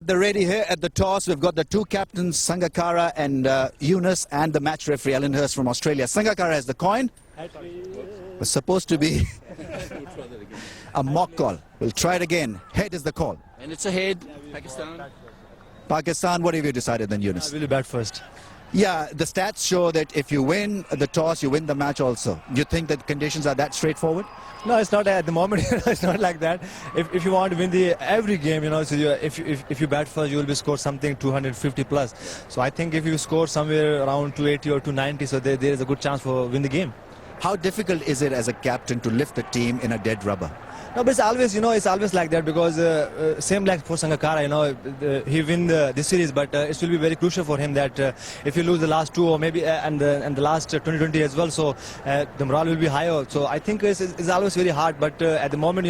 They're ready here at the toss. We've got the two captains, Sangakkara and Younis, and the match referee, Alan Hurst from Australia. Sangakkara has the coin. It was supposed to be a mock call. We'll try it again. Head is the call. And it's a head. Pakistan. Pakistan, what have you decided then, Younis? I will bat first. Yeah, the stats show that if you win the toss, you win the match also. You think that conditions are that straightforward? No, it's not at the moment. It's not like that. If you want to win every game, so if you bat first, you will be score something 250 plus. So I think if you score somewhere around 280 or 290, so there is a good chance for win the game. How difficult is it as a captain to lift the team in a dead rubber? No, but it's always, it's always like that because same like for Sangakkara, he win this series, but it will be very crucial for him that if you lose the last two or maybe and the last 2020 as well, so the morale will be higher. So I think it's always very hard, but at the moment,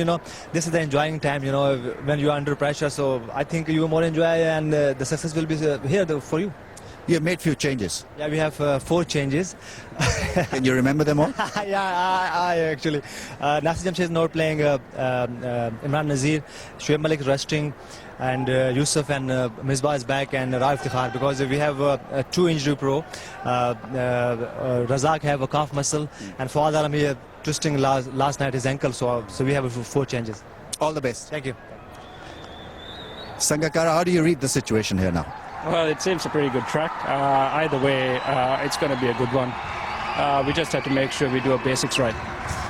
this is the enjoying time, when you are under pressure. So I think you more enjoy and the success will be here for you. You have made few changes. Yeah, we have 4 changes. Can you remember them all? Yeah, I actually. Nasir Jamshid is not playing. Imran Nazir, Shoaib Malik resting, and Yusuf and Misbah is back, and Iftikhar, because we have 2 injury pro. Razak have a calf muscle, and Fawad Alam here twisting last night his ankle. So we have 4 changes. All the best. Thank you. Sangakkara, how do you read the situation here now? Well, it seems a pretty good track. Either way, it's going to be a good one. We just have to make sure we do our basics right.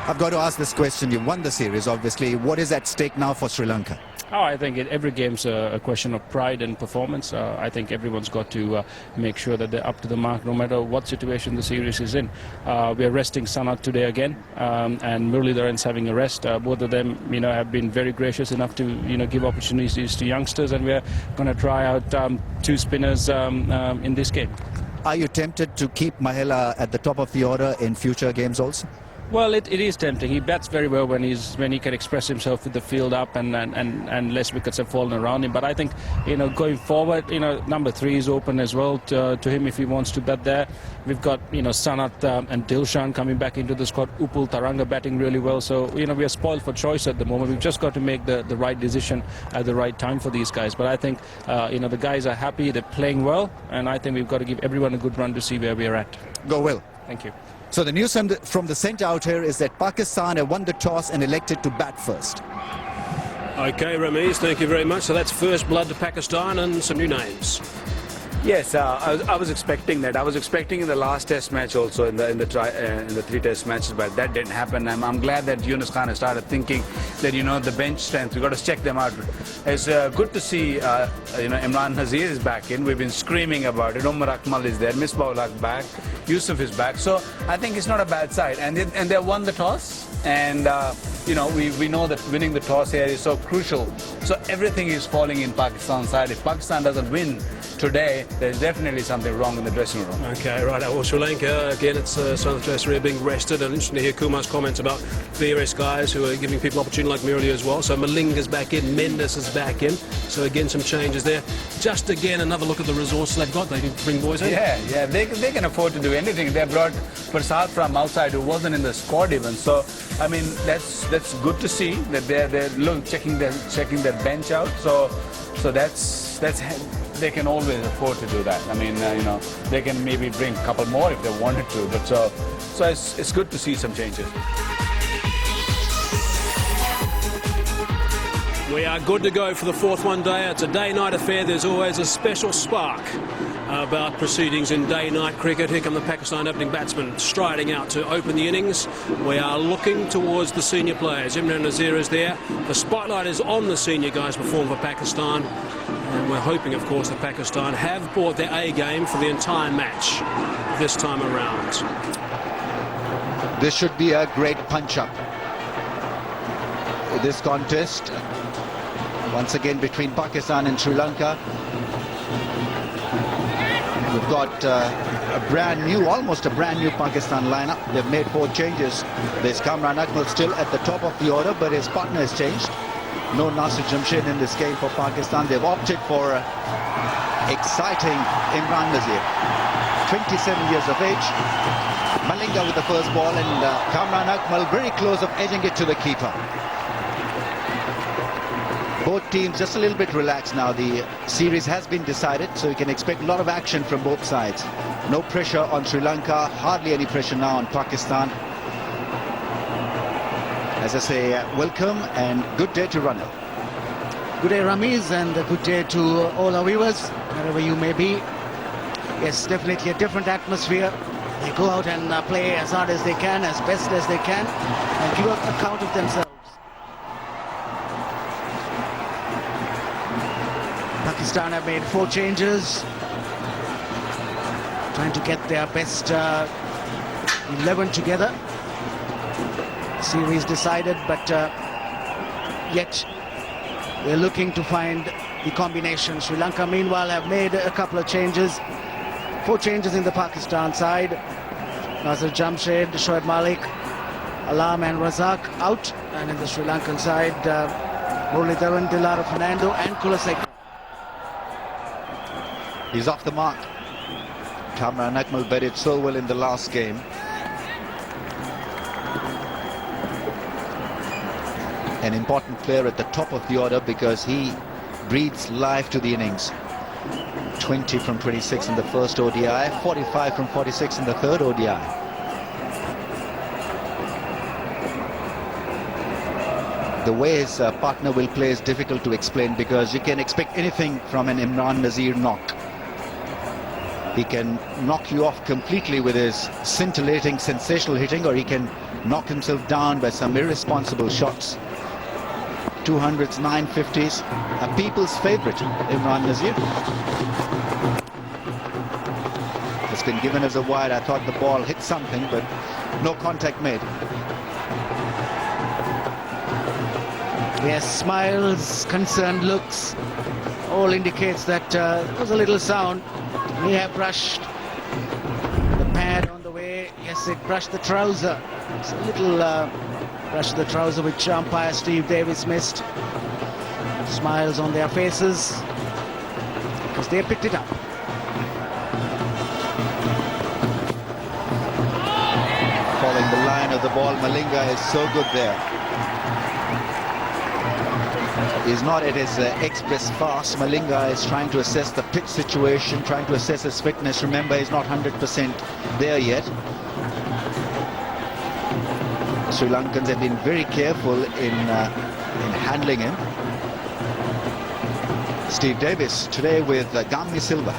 I've got to ask this question. You won the series, obviously. What is at stake now for Sri Lanka? Oh, I think every game's a question of pride and performance. I think everyone's got to make sure that they're up to the mark no matter what situation the series is in. We are resting Sanat today again, and Muralidharan's having a rest. Both of them, have been very gracious enough to, give opportunities to youngsters, and we're going to try out 2 spinners in this game. Are you tempted to keep Mahela at the top of the order in future games also? Well, it is tempting. He bats very well when he can express himself with the field up and less wickets have fallen around him. But I think, going forward, number 3 is open as well to him if he wants to bat there. We've got, Sanat and Dilshan coming back into the squad. Upul Tharanga batting really well. So, we are spoiled for choice at the moment. We've just got to make the right decision at the right time for these guys. But I think, the guys are happy. They're playing well. And I think we've got to give everyone a good run to see where we are at. Go well. Thank you. So the news from the centre out here is that Pakistan have won the toss and elected to bat first. OK, Ramiz, thank you very much. So that's first blood to Pakistan and some new names. Yes, I was expecting that. I was expecting in the last Test match also in the 3 Test matches, but that didn't happen. I'm glad that Younis Khan has started thinking that the bench strength, we've got to check them out. It's good to see Imran Nazir is back in. We've been screaming about it. Umar Akmal is there. Misbah back. Yusuf is back. So I think it's not a bad side. And they won the toss. And we know that winning the toss here is so crucial. So everything is falling in Pakistan's side. If Pakistan doesn't win today, there's definitely something wrong in the dressing room. OK, right. Well, Sri Lanka, again, it's Southern Australia being rested. And interesting to hear Kumar's comments about various guys who are giving people opportunity like Murali as well. So Malinga's back in, Mendes is back in. So again, some changes there. Just again, another look at the resources they've got. They can bring boys in. Yeah, they can afford to do anything. They brought Prasad from outside who wasn't in the squad even. So, I mean, that's good to see that they're checking their bench out. So that's they can always afford to do that. I mean, they can maybe bring a couple more if they wanted to. But so it's good to see some changes. We are good to go for the 4th one-day. It's a day-night affair. There's always a special spark about proceedings in day-night cricket. Here come the Pakistan opening batsmen striding out to open the innings. We are looking towards the senior players. Imran Nazir is there. The spotlight is on the senior guys performing for Pakistan. And we're hoping, of course, that Pakistan have brought their A game for the entire match this time around. This should be a great punch-up. This contest, once again between Pakistan and Sri Lanka. We've got almost a brand new Pakistan lineup. They've made 4 changes. There's Umar Akmal still at the top of the order, but his partner has changed. No Nasir Jamshid in this game for Pakistan. They've opted for exciting Imran Nazir, 27 years of age. Malinga with the first ball, and Umar Akmal very close of edging it to the keeper. Both teams just a little bit relaxed now. The series has been decided, so you can expect a lot of action from both sides. No pressure on Sri Lanka, hardly any pressure now on Pakistan. As I say, welcome and good day to Ranil. Good day, Ramiz, and a good day to all our viewers, wherever you may be. Yes, definitely a different atmosphere. They go out and play as hard as they can, as best as they can, and give an account of themselves. Pakistan have made 4 changes, trying to get their best 11 together. Series decided, but yet they're looking to find the combination. Sri Lanka, meanwhile, have made a couple of changes. 4 changes in the Pakistan side. Nazir Jamshed, Shoaib Malik, Alam and Razak out. And in the Sri Lankan side, Muralidharan, Dilara Fernando and Kulasek. He's off the mark. Umar Akmal batted so well in the last game. An important player at the top of the order because he breathes life to the innings. 20 from 26 in the first ODI, 45 from 46 in the third ODI. The way his partner will play is difficult to explain because you can expect anything from an Imran Nazir knock. He can knock you off completely with his scintillating, sensational hitting, or he can knock himself down by some irresponsible shots. 200s, 950s, a people's favourite, Imran Nazir. It's been given as a wide. I thought the ball hit something, but no contact made. Yes, smiles, concerned looks, all indicates that there was a little sound. May have brushed the pad on the way. Yes, it brushed the trouser. It's a little brush the trouser which umpire Steve Davis missed. Smiles on their faces because they picked it up. Following the line of the ball, Malinga is so good there. He's not at his express fast. Malinga is trying to assess the pitch situation, trying to assess his fitness. Remember, he's not 100% there yet. Sri Lankans have been very careful in handling him. Steve Davis today with Gamni Silva.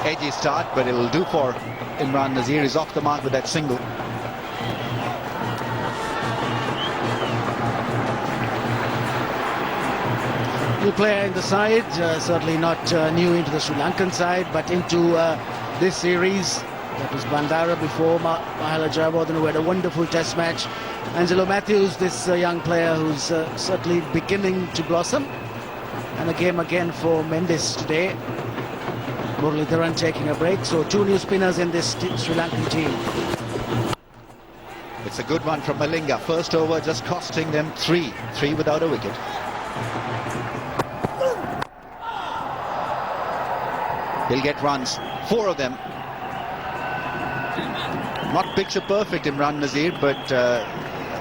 Edgy start, but it'll do for Imran Nazir. Is off the mark with that single. New player in the side, certainly not new into the Sri Lankan side, but into this series. That was Bandara before Mahela Jayawardene, who had a wonderful test match. Angelo Matthews, this young player who's certainly beginning to blossom. And a game again for Mendes today. Muralidharan taking a break, so 2 new spinners in this Sri Lankan team. It's a good one from Malinga. First over just costing them 3 without a wicket. He'll get runs, 4 of them. Not picture perfect Imran Nazir, but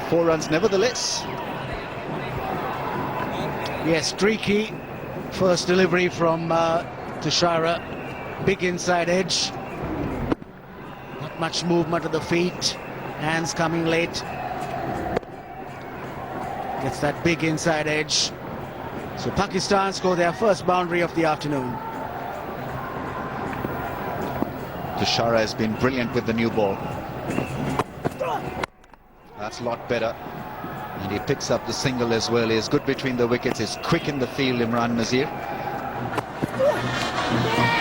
4 runs nevertheless. Yes, streaky. First delivery from Tushara. Big inside edge. Not much movement of the feet. Hands coming late. Gets that big inside edge. So Pakistan score their first boundary of the afternoon. Tushara has been brilliant with the new ball. That's a lot better. And he picks up the single as well. He's good between the wickets. He's quick in the field, Imran Nazir.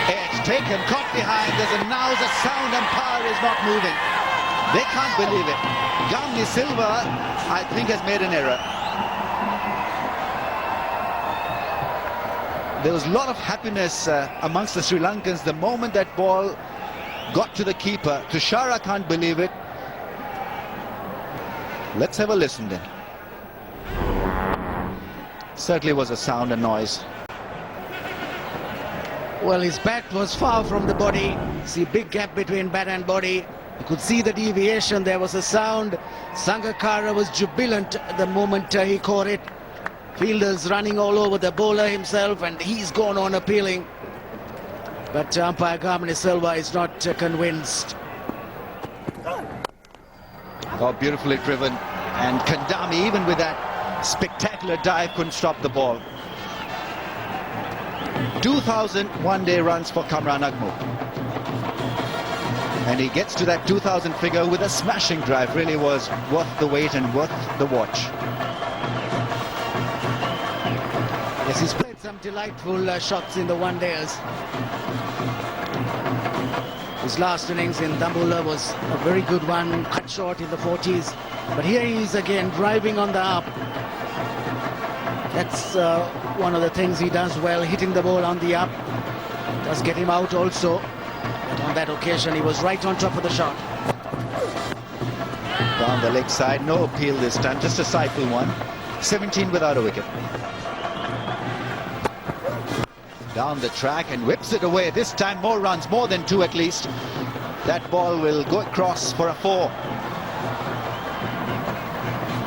Edge taken, caught behind. There's a now's a sound. Umpire is not moving. They can't believe it. Gamni Silva, I think, has made an error. There was a lot of happiness amongst the Sri Lankans the moment that ball got to the keeper. Tushara can't believe it. Let's have a listen then. Certainly was a sound and noise. Well, his bat was far from the body. See, big gap between bat and body. You could see the deviation. There was a sound. Sangakkara was jubilant the moment he caught it. Fielders running all over the bowler himself, and he's gone on appealing. But umpire Gamini Silva is not convinced. Oh, beautifully driven. And Kandami, even with that spectacular dive, couldn't stop the ball. 2,000 one-day runs for Kamran Akmal. And he gets to that 2,000 figure with a smashing drive. Really was worth the wait and worth the watch. Yes, he's played some delightful shots in the one-dayers. His last innings in Dambulla was a very good one, cut short in the 40s. But here he is again, driving on the up. That's one of the things he does well, hitting the ball on the up. Does get him out also. But on that occasion, he was right on top of the shot. Down the leg side, no appeal this time, just a cycle one. 17 without a wicket. Down the track and whips it away. This time more runs, more than 2 at least. That ball will go across for a 4.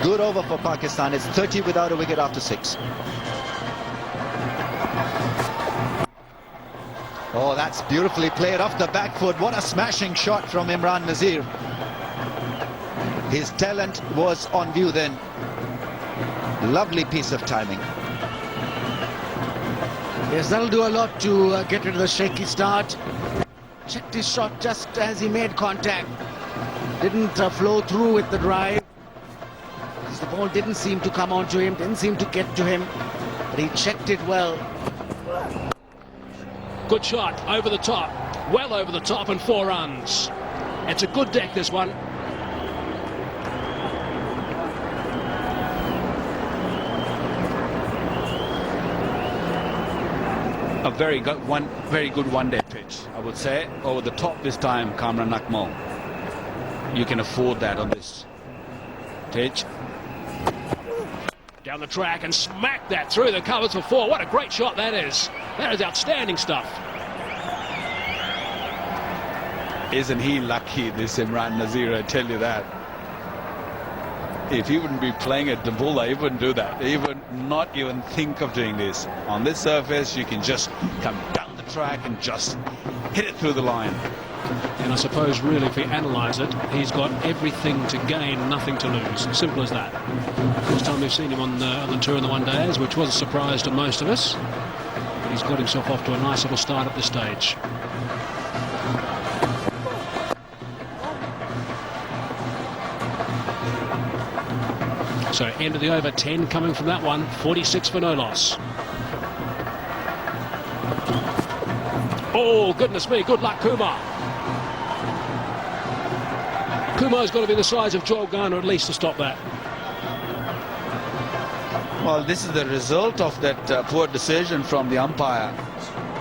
Good over for Pakistan. It's 30 without a wicket after 6. Oh, that's beautifully played off the back foot. What a smashing shot from Imran Nazir. His talent was on view then. Lovely piece of timing. Yes, that'll do a lot to get rid of the shaky start. Checked his shot just as he made contact. Didn't flow through with the drive. The ball didn't seem to come onto him, didn't seem to get to him. But he checked it well. Good shot, over the top, well over the top, and 4 runs. It's a good deck, this one. A very good one-day pitch, I would say. Over the top this time, Kamran Akmal. You can afford that on this pitch. Down the track and smack that through the covers for 4. What a great shot that is. That is outstanding stuff. Isn't he lucky, this Imran Nazir, I tell you that. If he wouldn't be playing at Dambulla, he wouldn't do that. He would not even think of doing this. On this surface, you can just come down the track and just hit it through the line. And I suppose, really, if we analyse it, he's got everything to gain, nothing to lose. Simple as that. First time we've seen him on the tour in the one-days, which was a surprise to most of us. But he's got himself off to a nice little start at this stage. So, end of the over, 10 coming from that one, 46 for no loss. Oh, goodness me, good luck, Kumar. Kumar's got to be the size of Joel Garner at least to stop that. Well, this is the result of that poor decision from the umpire.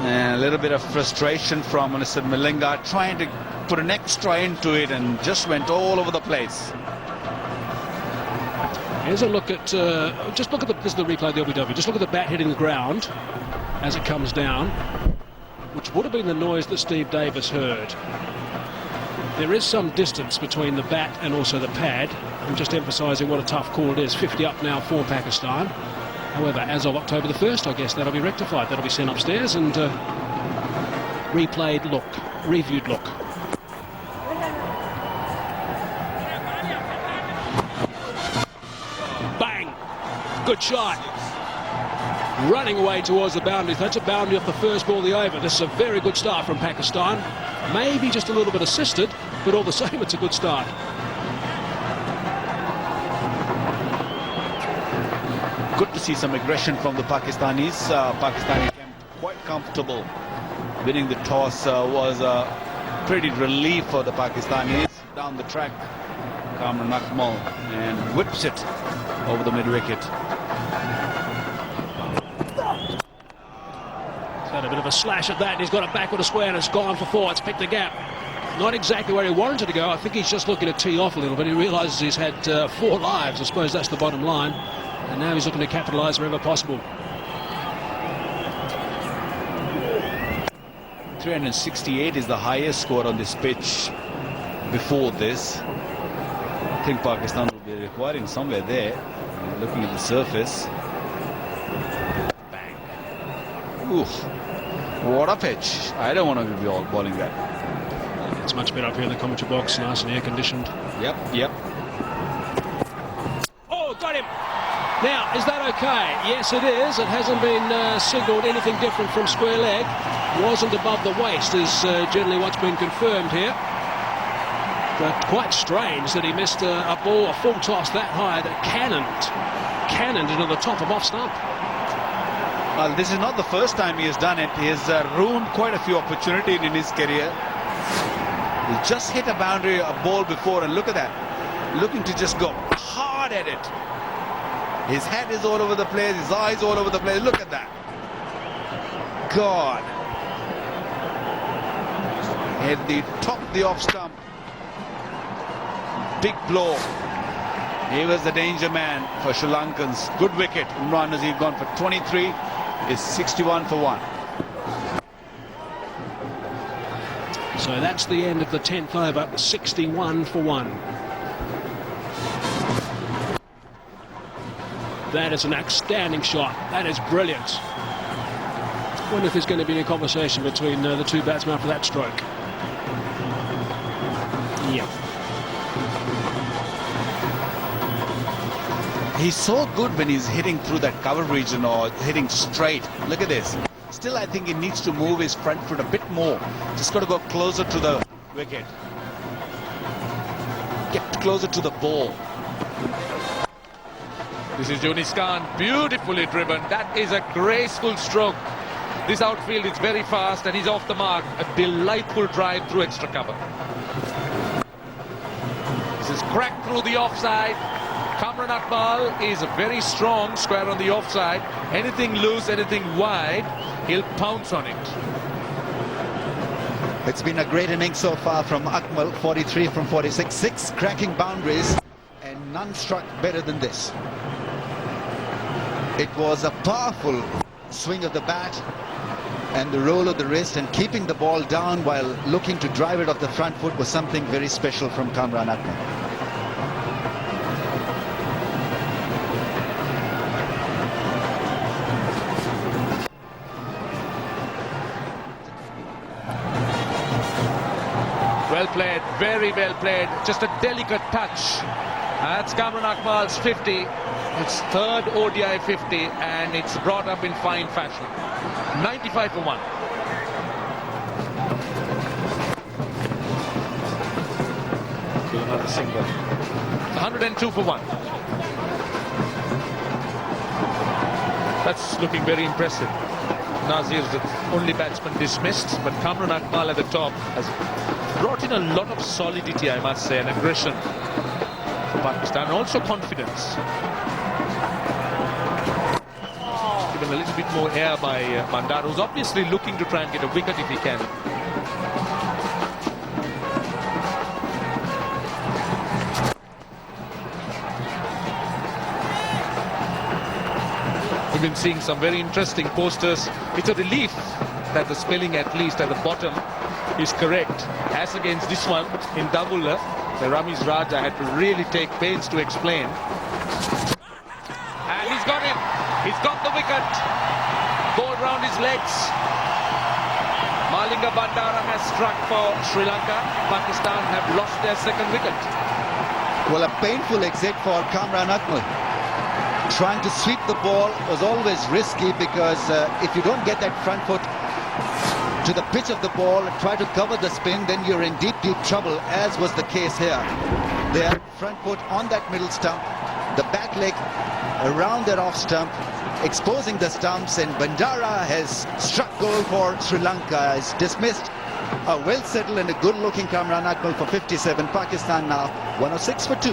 And a little bit of frustration from Mr. Malinga, trying to put an extra into it and just went all over the place. Here's a look at, just look at this is the replay of the LBW. Just look at the bat hitting the ground as it comes down, which would have been the noise that Steve Davis heard. There is some distance between the bat and also the pad. I'm just emphasising what a tough call it is. 50 up now for Pakistan. However, as of October the 1st, I guess that'll be rectified. That'll be sent upstairs and replayed look, reviewed look. Bang! Good shot. Running away towards the boundary. That's a boundary off the first ball of the over. This is a very good start from Pakistan. Maybe just a little bit assisted, but all the same, it's a good start. Good to see some aggression from the Pakistanis. Pakistani came quite comfortable. Winning the toss was a pretty relief for the Pakistanis. Down the track, Kamran Akmal, and whips it over the mid-wicket. Had a bit of a slash at that, and he's got it back with a square, and it's gone for 4. It's picked the gap. Not exactly where he wanted to go. I think he's just looking to tee off a little bit. He realises he's had 4 lives. I suppose that's the bottom line. And now he's looking to capitalise wherever possible. 368 is the highest score on this pitch. before this. I think Pakistan will be requiring somewhere there. Looking at the surface. Bang. Oof. What a pitch. I don't want to be all bowling that. It's much better up here in the commentary box, nice and air-conditioned. Yep. Oh, got him! Now, is that okay? Yes, it is. It hasn't been signalled anything different from square leg. Wasn't above the waist is generally what's been confirmed here. But quite strange that he missed a ball, a full toss that high that cannoned into the top of off stump. Well, this is not the first time he has done it. He has ruined quite a few opportunities in his career. He just hit a boundary, a ball before, and look at that. Looking to just go hard at it. His head is all over the place, his eyes all over the place. Look at that. God. Hit the top of the off stump. Big blow. He was the danger man for Sri Lankans. Good wicket. Umar Akmal gone for 23. Is 61 for 1. So that's the end of the 10th over, 61 for 1. That is an outstanding shot. That is brilliant. I wonder if there's going to be a conversation between the two batsmen after that stroke. Yeah. He's so good when he's hitting through that cover region or hitting straight. Look at this. Still, I think he needs to move his front foot a bit more. Just got to go closer to the wicket. Get closer to the ball. This is Younis Khan, beautifully driven. That is a graceful stroke. This outfield is very fast and he's off the mark. A delightful drive through extra cover. This is cracked through the offside. Umar Akmal is a very strong square on the offside. Anything loose, anything wide, he'll pounce on it. It's been a great innings so far from Akmal, 43 from 46, 6 cracking boundaries, and none struck better than this. It was a powerful swing of the bat and the roll of the wrist, and keeping the ball down while looking to drive it off the front foot was something very special from Umar Akmal. Well played, very well played. Just a delicate touch. That's Umar Akmal's 50. It's third ODI 50, and it's brought up in fine fashion. 95 for 1. Another single. 102 for 1. That's looking very impressive. Nazir's the only batsman dismissed, but Umar Akmal at the top has brought in a lot of solidity, I must say, and aggression for Pakistan, and also confidence. Given a little bit more air by Bandara, who's obviously looking to try and get a wicket if he can. We've been seeing some very interesting posters. It's a relief that the spelling, at least at the bottom, is correct. As against this one in Dabulla, the Ramiz Raja had to really take pains to explain. And he's got him. He's got the wicket. Ball round his legs. Malinga Bandara has struck for Sri Lanka. Pakistan have lost their second wicket. Well, a painful exit for Umar Akmal. Trying to sweep the ball was always risky, because if you don't get that front foot to the pitch of the ball and try to cover the spin, then you're in deep trouble, as was the case here. Their front foot on that middle stump, the back leg around that off stump, exposing the stumps, and Bandara has struck goal for Sri Lanka. Is dismissed. A well settled and a good looking Umar Akmal for 57. Pakistan now 106 for 2.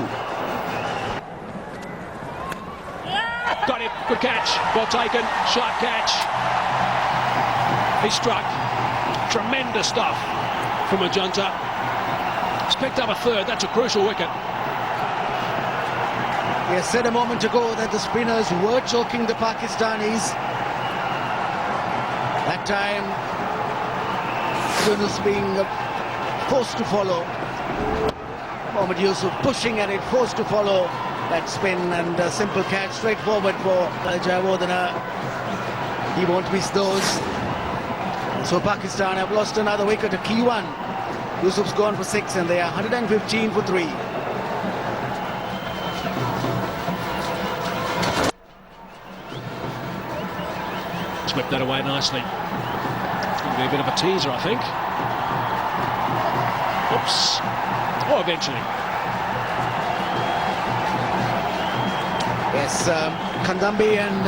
Got him. Good catch. Well taken. Sharp catch. He struck. Tremendous stuff from Ajunta. He's picked up a third. That's a crucial wicket. He has said a moment ago that the spinners were choking the Pakistanis. That time, Younis being forced to follow. Mohammad Yusuf pushing at it, forced to follow that spin, and a simple catch straight forward for Jayawardene. He won't miss those. So Pakistan have lost another wicket, a key one. Yusuf's gone for 6 and they are 115 for 3. Swept that away nicely. It's going to be a bit of a teaser, I think. Oops. Oh, eventually. Yes, Kandambi and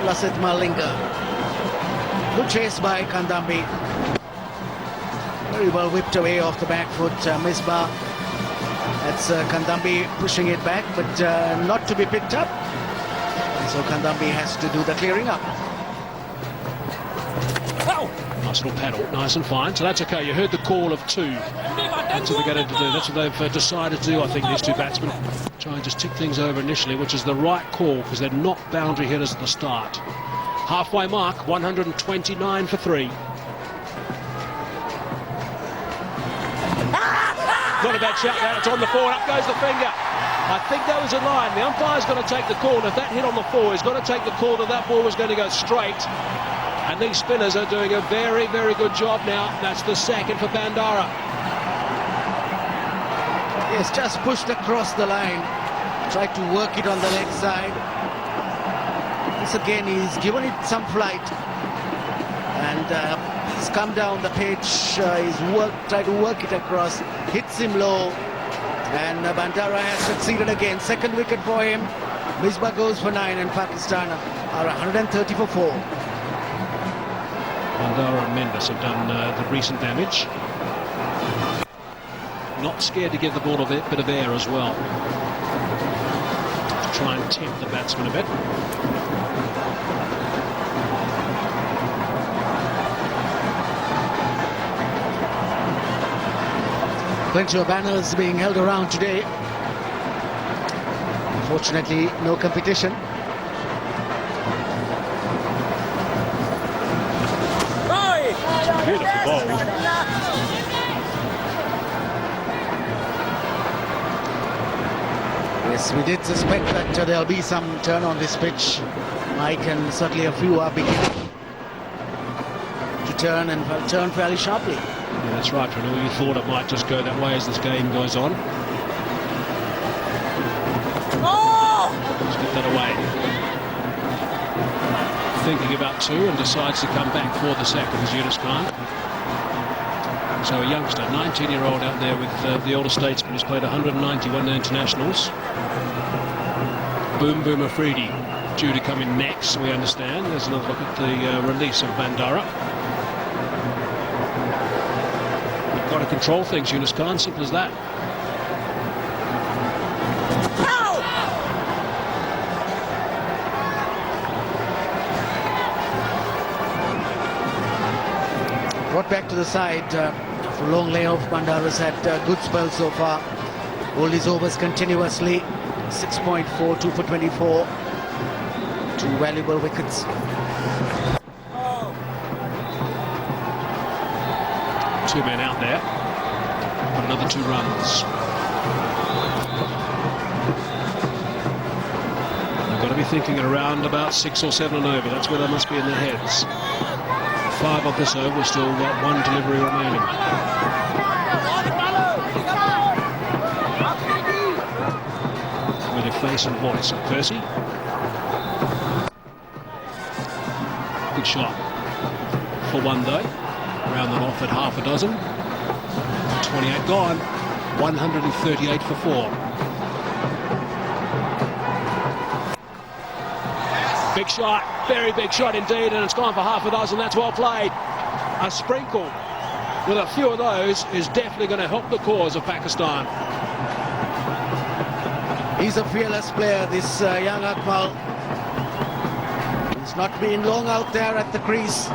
Lasith Malinga. Good chase by Kandambi. Very well whipped away off the back foot. Misbah. That's Kandambi pushing it back, but not to be picked up. So Kandambi has to do the clearing up. Nice little paddle, nice and fine. So that's okay. You heard the call of 2. That's what they're going to do. That's what they've decided to do, I think, these two batsmen. Try and just tick things over initially, which is the right call because they're not boundary hitters at the start. Halfway mark, 129 for 3. Not a bad shout there. It's on the 4. Up goes the finger. I think that was a line. The umpire's got to take the call. If that hit on the 4, he's got to take the call that that ball was going to go straight. And these spinners are doing a very, very good job now. That's the second for Bandara. Yes, just pushed across the line. Tried to work it on the leg side. Once again, he's given it some flight. And he's come down the pitch. He's tried to work it across. Hits him low. And Bandara has succeeded again. Second wicket for him. Misbah goes for 9 and Pakistan are 130 for 4. Bandara and Mendes have done the recent damage. Not scared to give the ball a bit of air as well. To try and tempt the batsman a bit. Plenty of banners being held around today. Unfortunately, no competition. Beautiful ball. Yes, we did suspect that there'll be some turn on this pitch. Mike, and certainly a few are beginning to turn and turn fairly sharply. Yeah, that's right, Pranil. You thought it might just go that way as this game goes on. Let's get that away. Thinking about 2 and decides to come back for the second is Younis Khan. So a youngster, 19-year-old out there with the older statesman who's played 191 internationals. Boom Boom Afridi due to come in next, we understand. There's another look at the release of Bandara. You've got to control things, Younis Khan, simple as that. Brought back to the side for a long layoff. Bandara's had good spells so far. All his overs continuously. 6.4, 2 for 24. 2 valuable wickets. 2 men out there. But another 2 runs. They've got to be thinking around about 6 or 7 and over. That's where they must be in their heads. 5 of this over, still got 1 delivery remaining. With a face and voice of Percy. Good shot for 1 though. Round them off at half a dozen. 28 gone. 138 for 4. Big shot, very big shot indeed, and it's gone for half a dozen. That's well played. A sprinkle with a few of those is definitely going to help the cause of Pakistan. He's a fearless player, this young Akmal. He's not been long out there at the crease,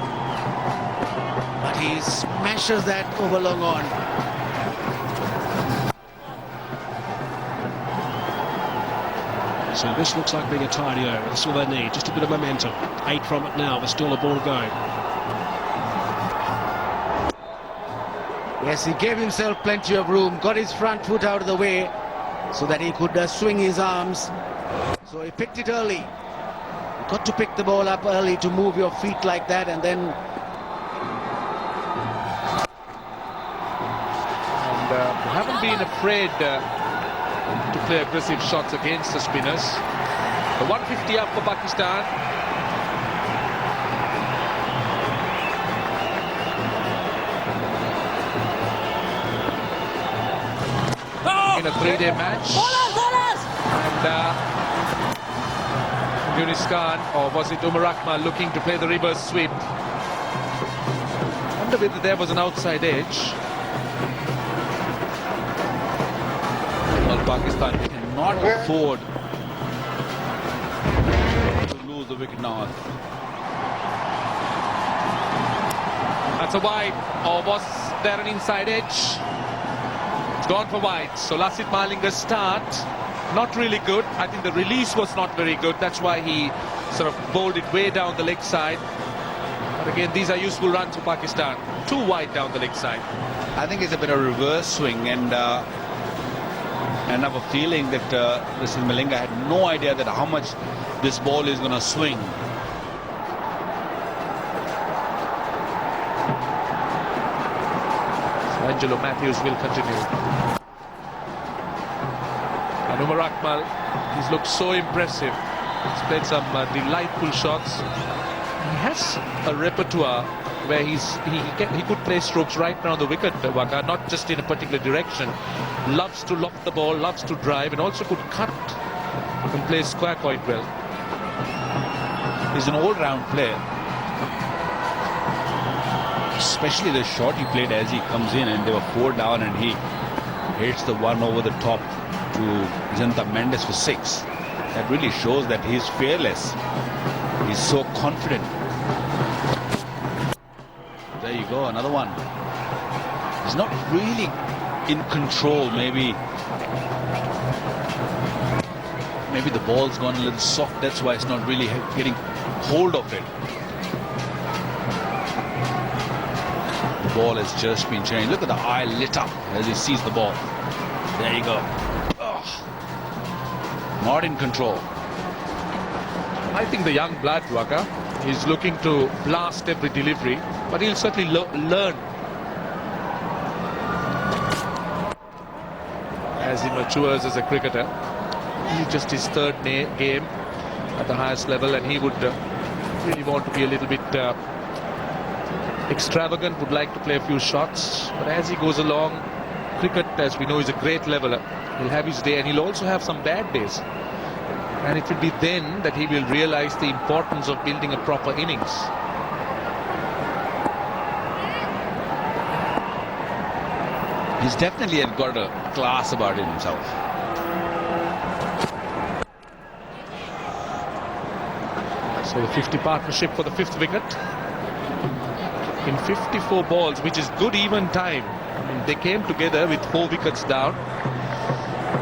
but he smashes that over long on. So this looks like being a tidy over. That's all they need, just a bit of momentum. 8 from it now, but still a ball to go. Yes, he gave himself plenty of room, got his front foot out of the way so that he could swing his arms. So he picked it early. You've got to pick the ball up early to move your feet like that, and then... And haven't been afraid to play aggressive shots against the spinners. The 150 up for Pakistan. In a three-day match. And Younis Khan, or was it Umar Akmal, looking to play the reverse sweep. I wonder whether there was an outside edge. Well, Pakistan cannot afford to lose the wicket now. That's a wide, or was there an inside edge? It's gone for wide. So Lasit Malinga's start, not really good. I think the release was not very good. That's why he sort of bowled it way down the leg side. But again, these are useful runs for Pakistan. Too wide down the leg side. I think it's a bit of a reverse swing, and I have a feeling that Lasit Malinga had no idea that how much this ball is going to swing. Angelo Matthews will continue. And Umar Akmal, he's looked so impressive. He's played some delightful shots. He has a repertoire where he could play strokes right around the wicket, Waka, not just in a particular direction. Loves to loft the ball, loves to drive, and also could cut and play square quite well. He's an all-round player. Especially the shot he played as he comes in, and they were 4 down, and he hits the one over the top to Janta Mendes for 6. That really shows that he's fearless. He's so confident. There you go, another one. He's not really in control. Maybe the ball's gone a little soft. That's why it's not really getting hold of it. The ball has just been changed. Look at the eye lit up as he sees the ball. There you go. Oh, not in control. I think the young blood, Waka, is looking to blast every delivery, but he'll certainly learn as he matures as a cricketer. He's just his third game at the highest level, and he would really want to be a little bit extravagant, would like to play a few shots. But as he goes along, cricket, as we know, is a great leveler. He'll have his day, and he'll also have some bad days. And it will be then that he will realize the importance of building a proper innings. He's definitely got a class about himself. So the 50 partnership for the 5th wicket. In 54 balls, which is good even time. I mean, they came together with 4 wickets down,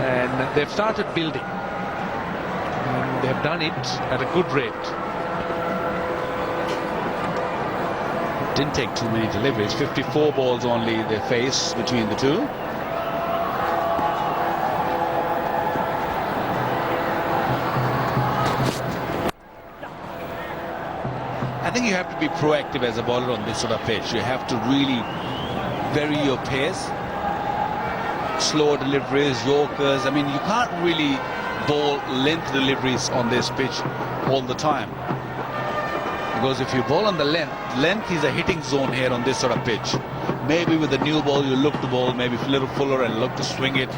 and they've started building. And they've done it at a good rate. Didn't take too many deliveries. 54 balls only they face between the two. I think you have to be proactive as a bowler on this sort of pitch. You have to really vary your pace. Slow deliveries, yorkers. I mean, you can't really bowl length deliveries on this pitch all the time. Because if you bowl on the length is a hitting zone here on this sort of pitch. Maybe with the new ball you look to bowl maybe a little fuller and look to swing it.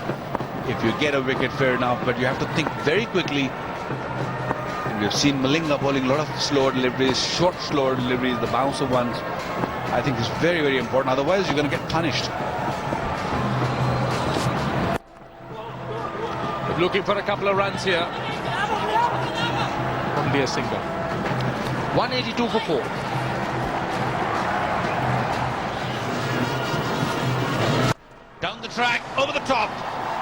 If you get a wicket, fair enough, but you have to think very quickly. And we've seen Malinga bowling a lot of slower deliveries, short slower deliveries, the bouncer ones. I think is very, very important. Otherwise you're going to get punished. Looking for a couple of runs here. Only a single. 182 for 4. Down the track, over the top.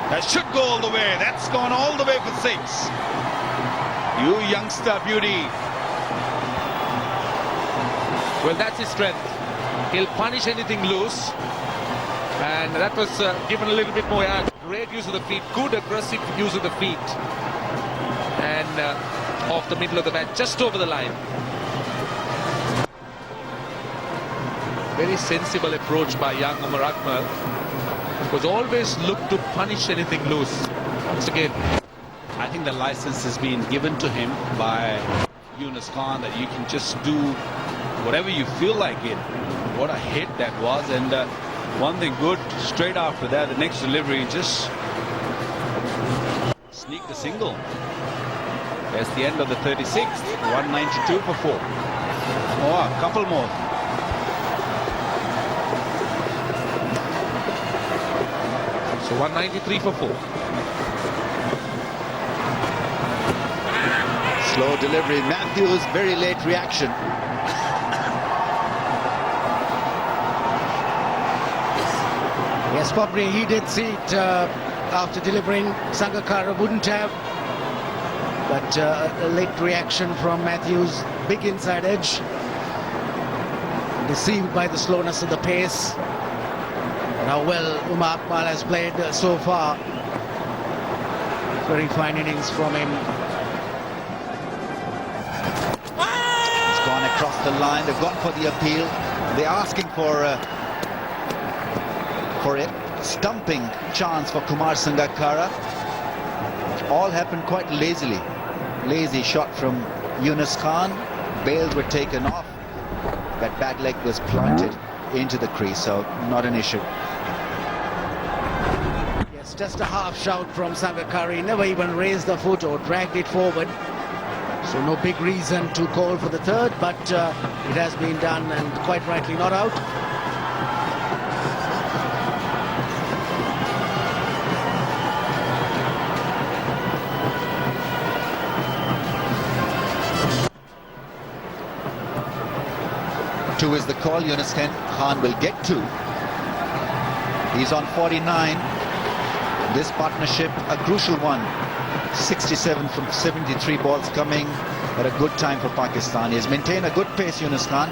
That should go all the way. That's gone all the way for 6. You youngster beauty. Well, that's his strength. He'll punish anything loose. And that was given a little bit more great use of the feet, good aggressive use of the feet. And off the middle of the bat, just over the line. Very sensible approach by young Umar Akmal. Was always looked to punish anything loose. Once again, I think the license has been given to him by Younis Khan that you can just do whatever you feel like it. What a hit that was. And one thing good, straight after that, the next delivery just sneaked a single. That's the end of the 36th. 192 for 4. Oh, a couple more. So 193 for 4. Slow delivery. Matthews, very late reaction. Yes, probably he did see it after delivering. Sangakkara wouldn't have. But a late reaction from Matthews. Big inside edge. Deceived by the slowness of the pace. And how well Umar Akmal has played so far. Very fine innings from him. It's gone across the line. They've gone for the appeal. They're asking for a stumping chance for Kumar Sangakkara. All happened quite lazily. Lazy shot from Younis Khan. Bails were taken off. That bad leg was planted into the crease, so not an issue. Yes, just a half shout from Sangakkara. He never even raised the foot or dragged it forward. So no big reason to call for the third, but it has been done and quite rightly not out. Two is the call. Younis Khan will get 2. He's on 49. This partnership, a crucial one. 67 from 73 balls coming at a good time for Pakistan. He's maintained a good pace, Younis Khan.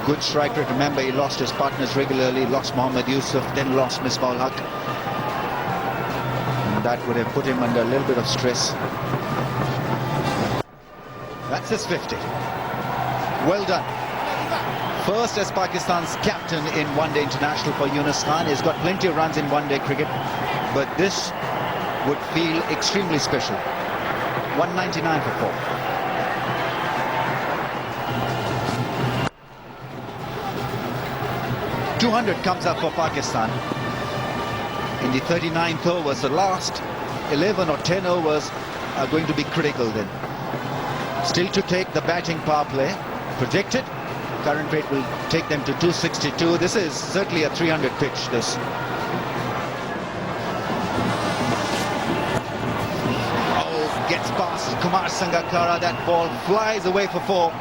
Good strike rate. Remember, he lost his partners regularly. Lost Mohammad Yusuf, then lost Misbah ul Haq. And that would have put him under a little bit of stress. That's his 50. Well done. First as Pakistan's captain in one-day international for Younis Khan. He's got plenty of runs in one-day cricket, but this would feel extremely special. 199 for 4. .200 comes up for Pakistan in the 39th over. So last 11 or 10 overs are going to be critical then. Still to take the batting power play. Projected. Current rate will take them to 262. This is certainly a 300 pitch, this. Oh, gets past Kumar Sangakkara. That ball flies away for 4.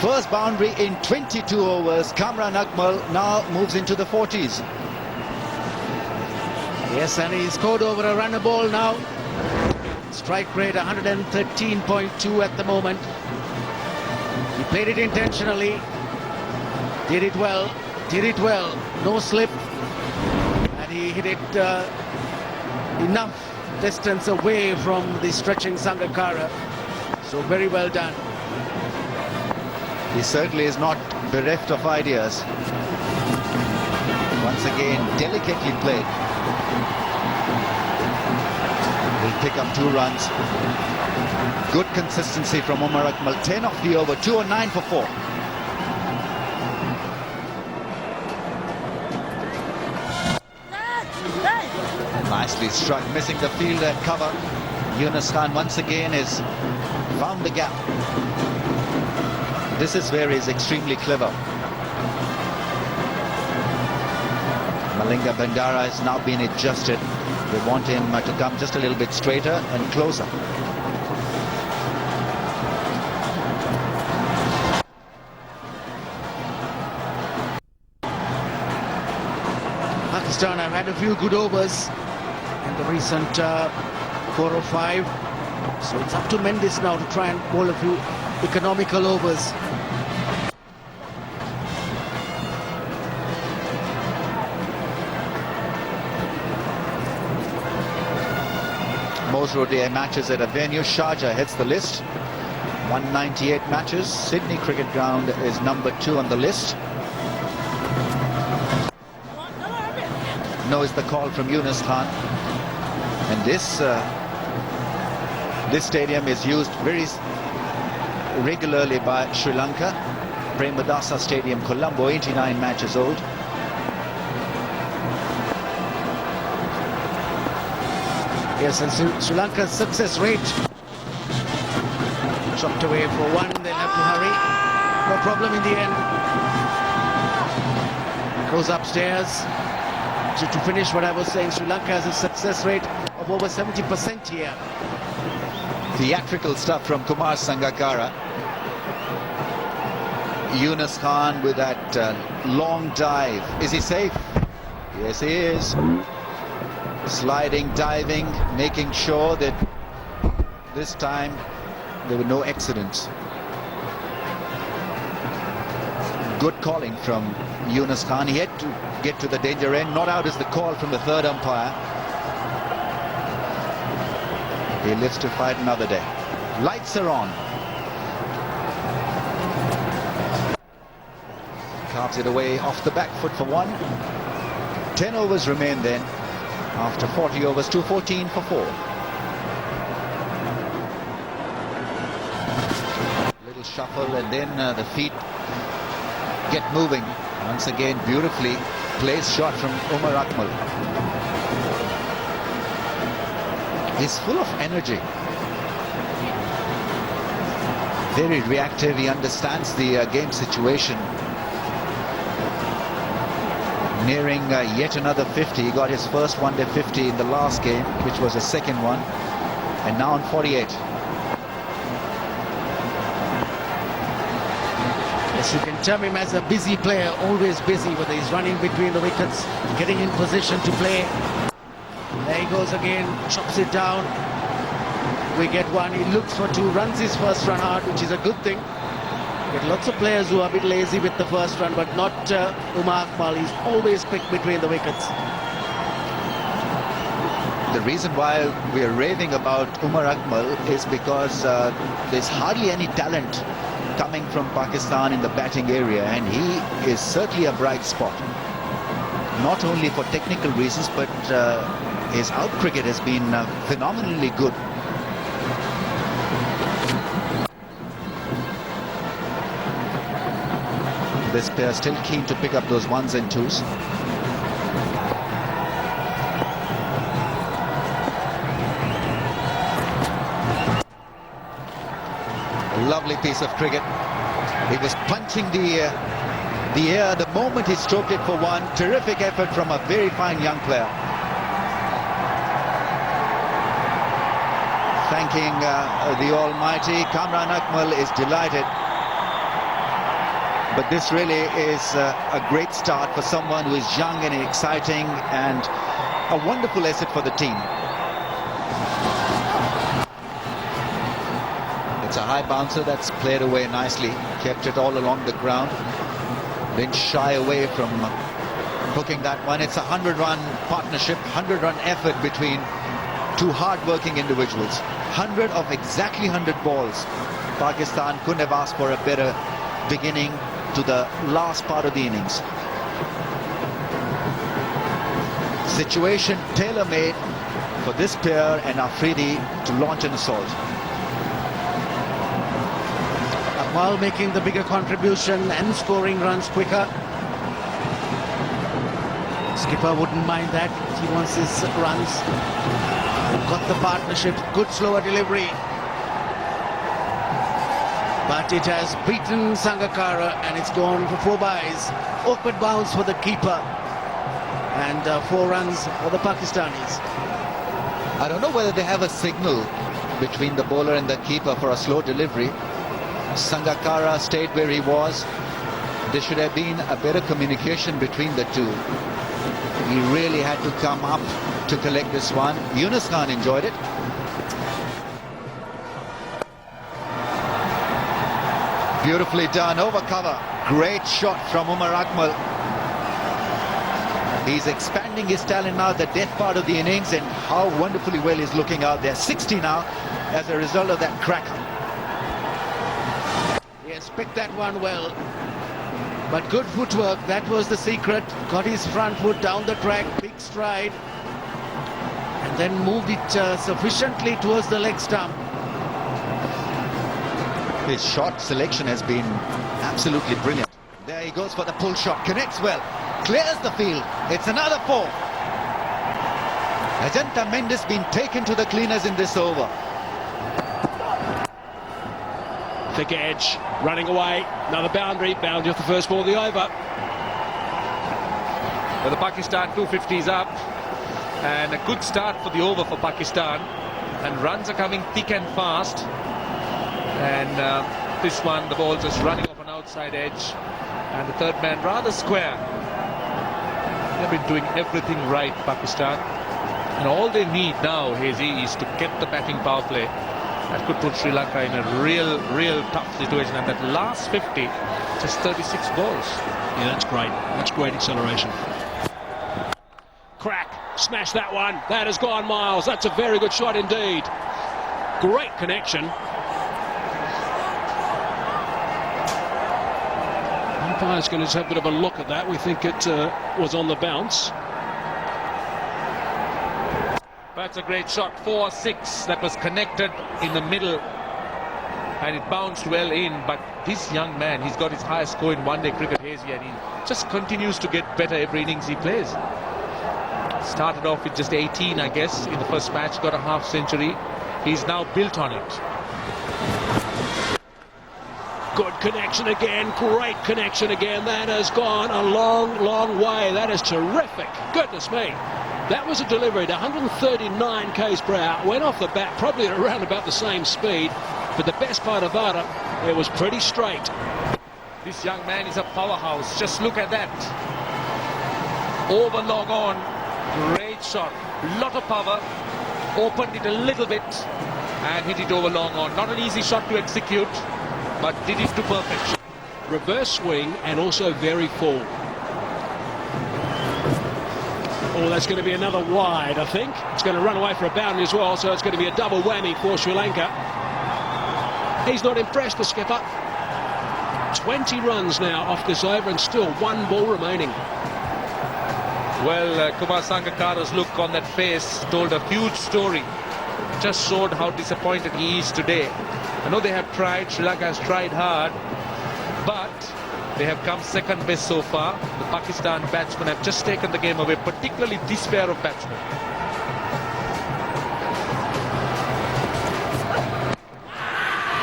First boundary in 22 overs. Kamran Akmal now moves into the 40s. Yes, and he scored over a runner ball now. Strike rate 113.2 at the moment. He played it intentionally. Did it well. No slip. And he hit it enough distance away from the stretching Sangakkara. So very well done. He certainly is not bereft of ideas. Once again, delicately played. Will pick up 2 runs. Good consistency from Umar Akmal. 10 off the over. 209 for 4. Nicely struck, missing the fielder cover. Younis Khan once again has found the gap. This is where he's extremely clever. Malinga Bandara has now been adjusted. They want him to come just a little bit straighter and closer. Pakistan have had a few good overs in the recent 4 or 5. So it's up to Mendes now to try and bowl a few economical overs. most ODI matches at a venue. Sharjah heads the list. 198 matches. Sydney Cricket Ground is number 2 on the list. No is the call from Younis Khan. And this stadium is used very regularly by Sri Lanka. Premadasa Stadium, Colombo, 89 matches old. Yes, and Sri Lanka's success rate. Chopped away for one, they'll have to hurry. No problem in the end. Goes upstairs. To finish what I was saying, Sri Lanka has a success rate of over 70% here. Theatrical stuff from Kumar Sangakkara. Younis Khan with that long dive. Is he safe? Yes, he is. Sliding, diving, making sure that this time there were no accidents. Good calling from Younis Khan. He had to get to the danger end. Not out is the call from the third umpire. He lives to fight another day. Lights are on. Carves it away off the back foot for one. 10 overs remain then. After 40 overs, 214 for 4. Little shuffle and then the feet get moving. Once again, beautifully placed shot from Umar Akmal. He's full of energy. Very reactive. He understands the game situation. Nearing yet another 50. He got his first one-day 50 in the last game, which was a second one, and now on 48. Yes, you can term him as a busy player, always busy, whether he's running between the wickets, getting in position to play. There he goes again, chops it down. We get one. He looks for 2 runs, his first run out, which is a good thing. Get lots of players who are a bit lazy with the first run, but not Umar Akmal. He's always quick between the wickets. The reason why we're raving about Umar Akmal is because there's hardly any talent coming from Pakistan in the batting area, and he is certainly a bright spot. Not only for technical reasons, but his out cricket has been phenomenally good. This pair still keen to pick up those 1s and 2s. A lovely piece of cricket. He was punching the air the moment he stroked it for 1. Terrific effort from a very fine young player. Thanking the Almighty. Umar Akmal is delighted. But this really is a great start for someone who is young and exciting, and a wonderful asset for the team. It's a high bouncer that's played away nicely, kept it all along the ground. Didn't shy away from hooking that one. It's a 100-run partnership, 100-run effort between 2 hard-working individuals. 100 of exactly 100 balls. Pakistan couldn't have asked for a better beginning to the last part of the innings. Situation tailor-made for this pair and Afridi to launch an assault. Akmal making the bigger contribution and scoring runs quicker. Skipper wouldn't mind that. He wants his runs. Got the partnership. Good slower delivery. But it has beaten Sangakkara and it's gone for 4 byes. Awkward bounce for the keeper. And 4 runs for the Pakistanis. I don't know whether they have a signal between the bowler and the keeper for a slow delivery. Sangakkara stayed where he was. There should have been a better communication between the two. He really had to come up to collect this one. Younis Khan enjoyed it. Beautifully done, over cover. Great shot from Umar Akmal. He's expanding his talent now, the death part of the innings, and how wonderfully well he's looking out there. 60 now as a result of that crack. Yes, picked that one well. But good footwork, that was the secret. Got his front foot down the track, big stride. And then moved it sufficiently towards the leg stump. His shot selection has been absolutely brilliant. There he goes for the pull shot, connects well, clears the field. It's another 4. Ajanta Mendes been taken to the cleaners in this over. Thick edge, running away, another boundary off the first ball of the over. Well, the Pakistan 250s up, and a good start for the over for Pakistan, and runs are coming thick and fast. And this one, the ball just running off an outside edge, and the third man rather square. They've been doing everything right, Pakistan, and all they need now, Hazy, is to get the batting power play. That could put Sri Lanka in a real tough situation. And that last 50, just 36 balls. Yeah, that's great. That's great acceleration. Crack, smash that one. That has gone miles. That's a very good shot indeed. Great connection. Umpire's going to just have a bit of a look at that. We think it was on the bounce. That's a great shot, 4-6. That was connected in the middle, and it bounced well in. But this young man, he's got his highest score in one-day cricket, Hazy, and he just continues to get better every innings he plays. Started off with just 18, I guess, in the first match, got a half-century. He's now built on it. Good connection again, great connection again. That has gone a long way. That is terrific. Goodness me. That was a delivery at 139 k's per hour. Went off the bat, probably at around about the same speed. But the best part about it, it was pretty straight. This young man is a powerhouse. Just look at that. Over long on. Great shot. Lot of power. Opened it a little bit and hit it over long on. Not an easy shot to execute, but did it to perfection. Reverse swing and also very full. Oh, that's going to be another wide, I think. It's going to run away for a boundary as well, so it's going to be a double whammy for Sri Lanka. He's not impressed, the skipper. 20 runs now off this over and still 1 ball remaining. Well, Kumar Sangakkara's look on that face told a huge story. Just showed how disappointed he is today. I know they have tried, Sri Lanka has tried hard, but they have come second best so far. The Pakistan batsmen have just taken the game away, particularly this pair of batsmen.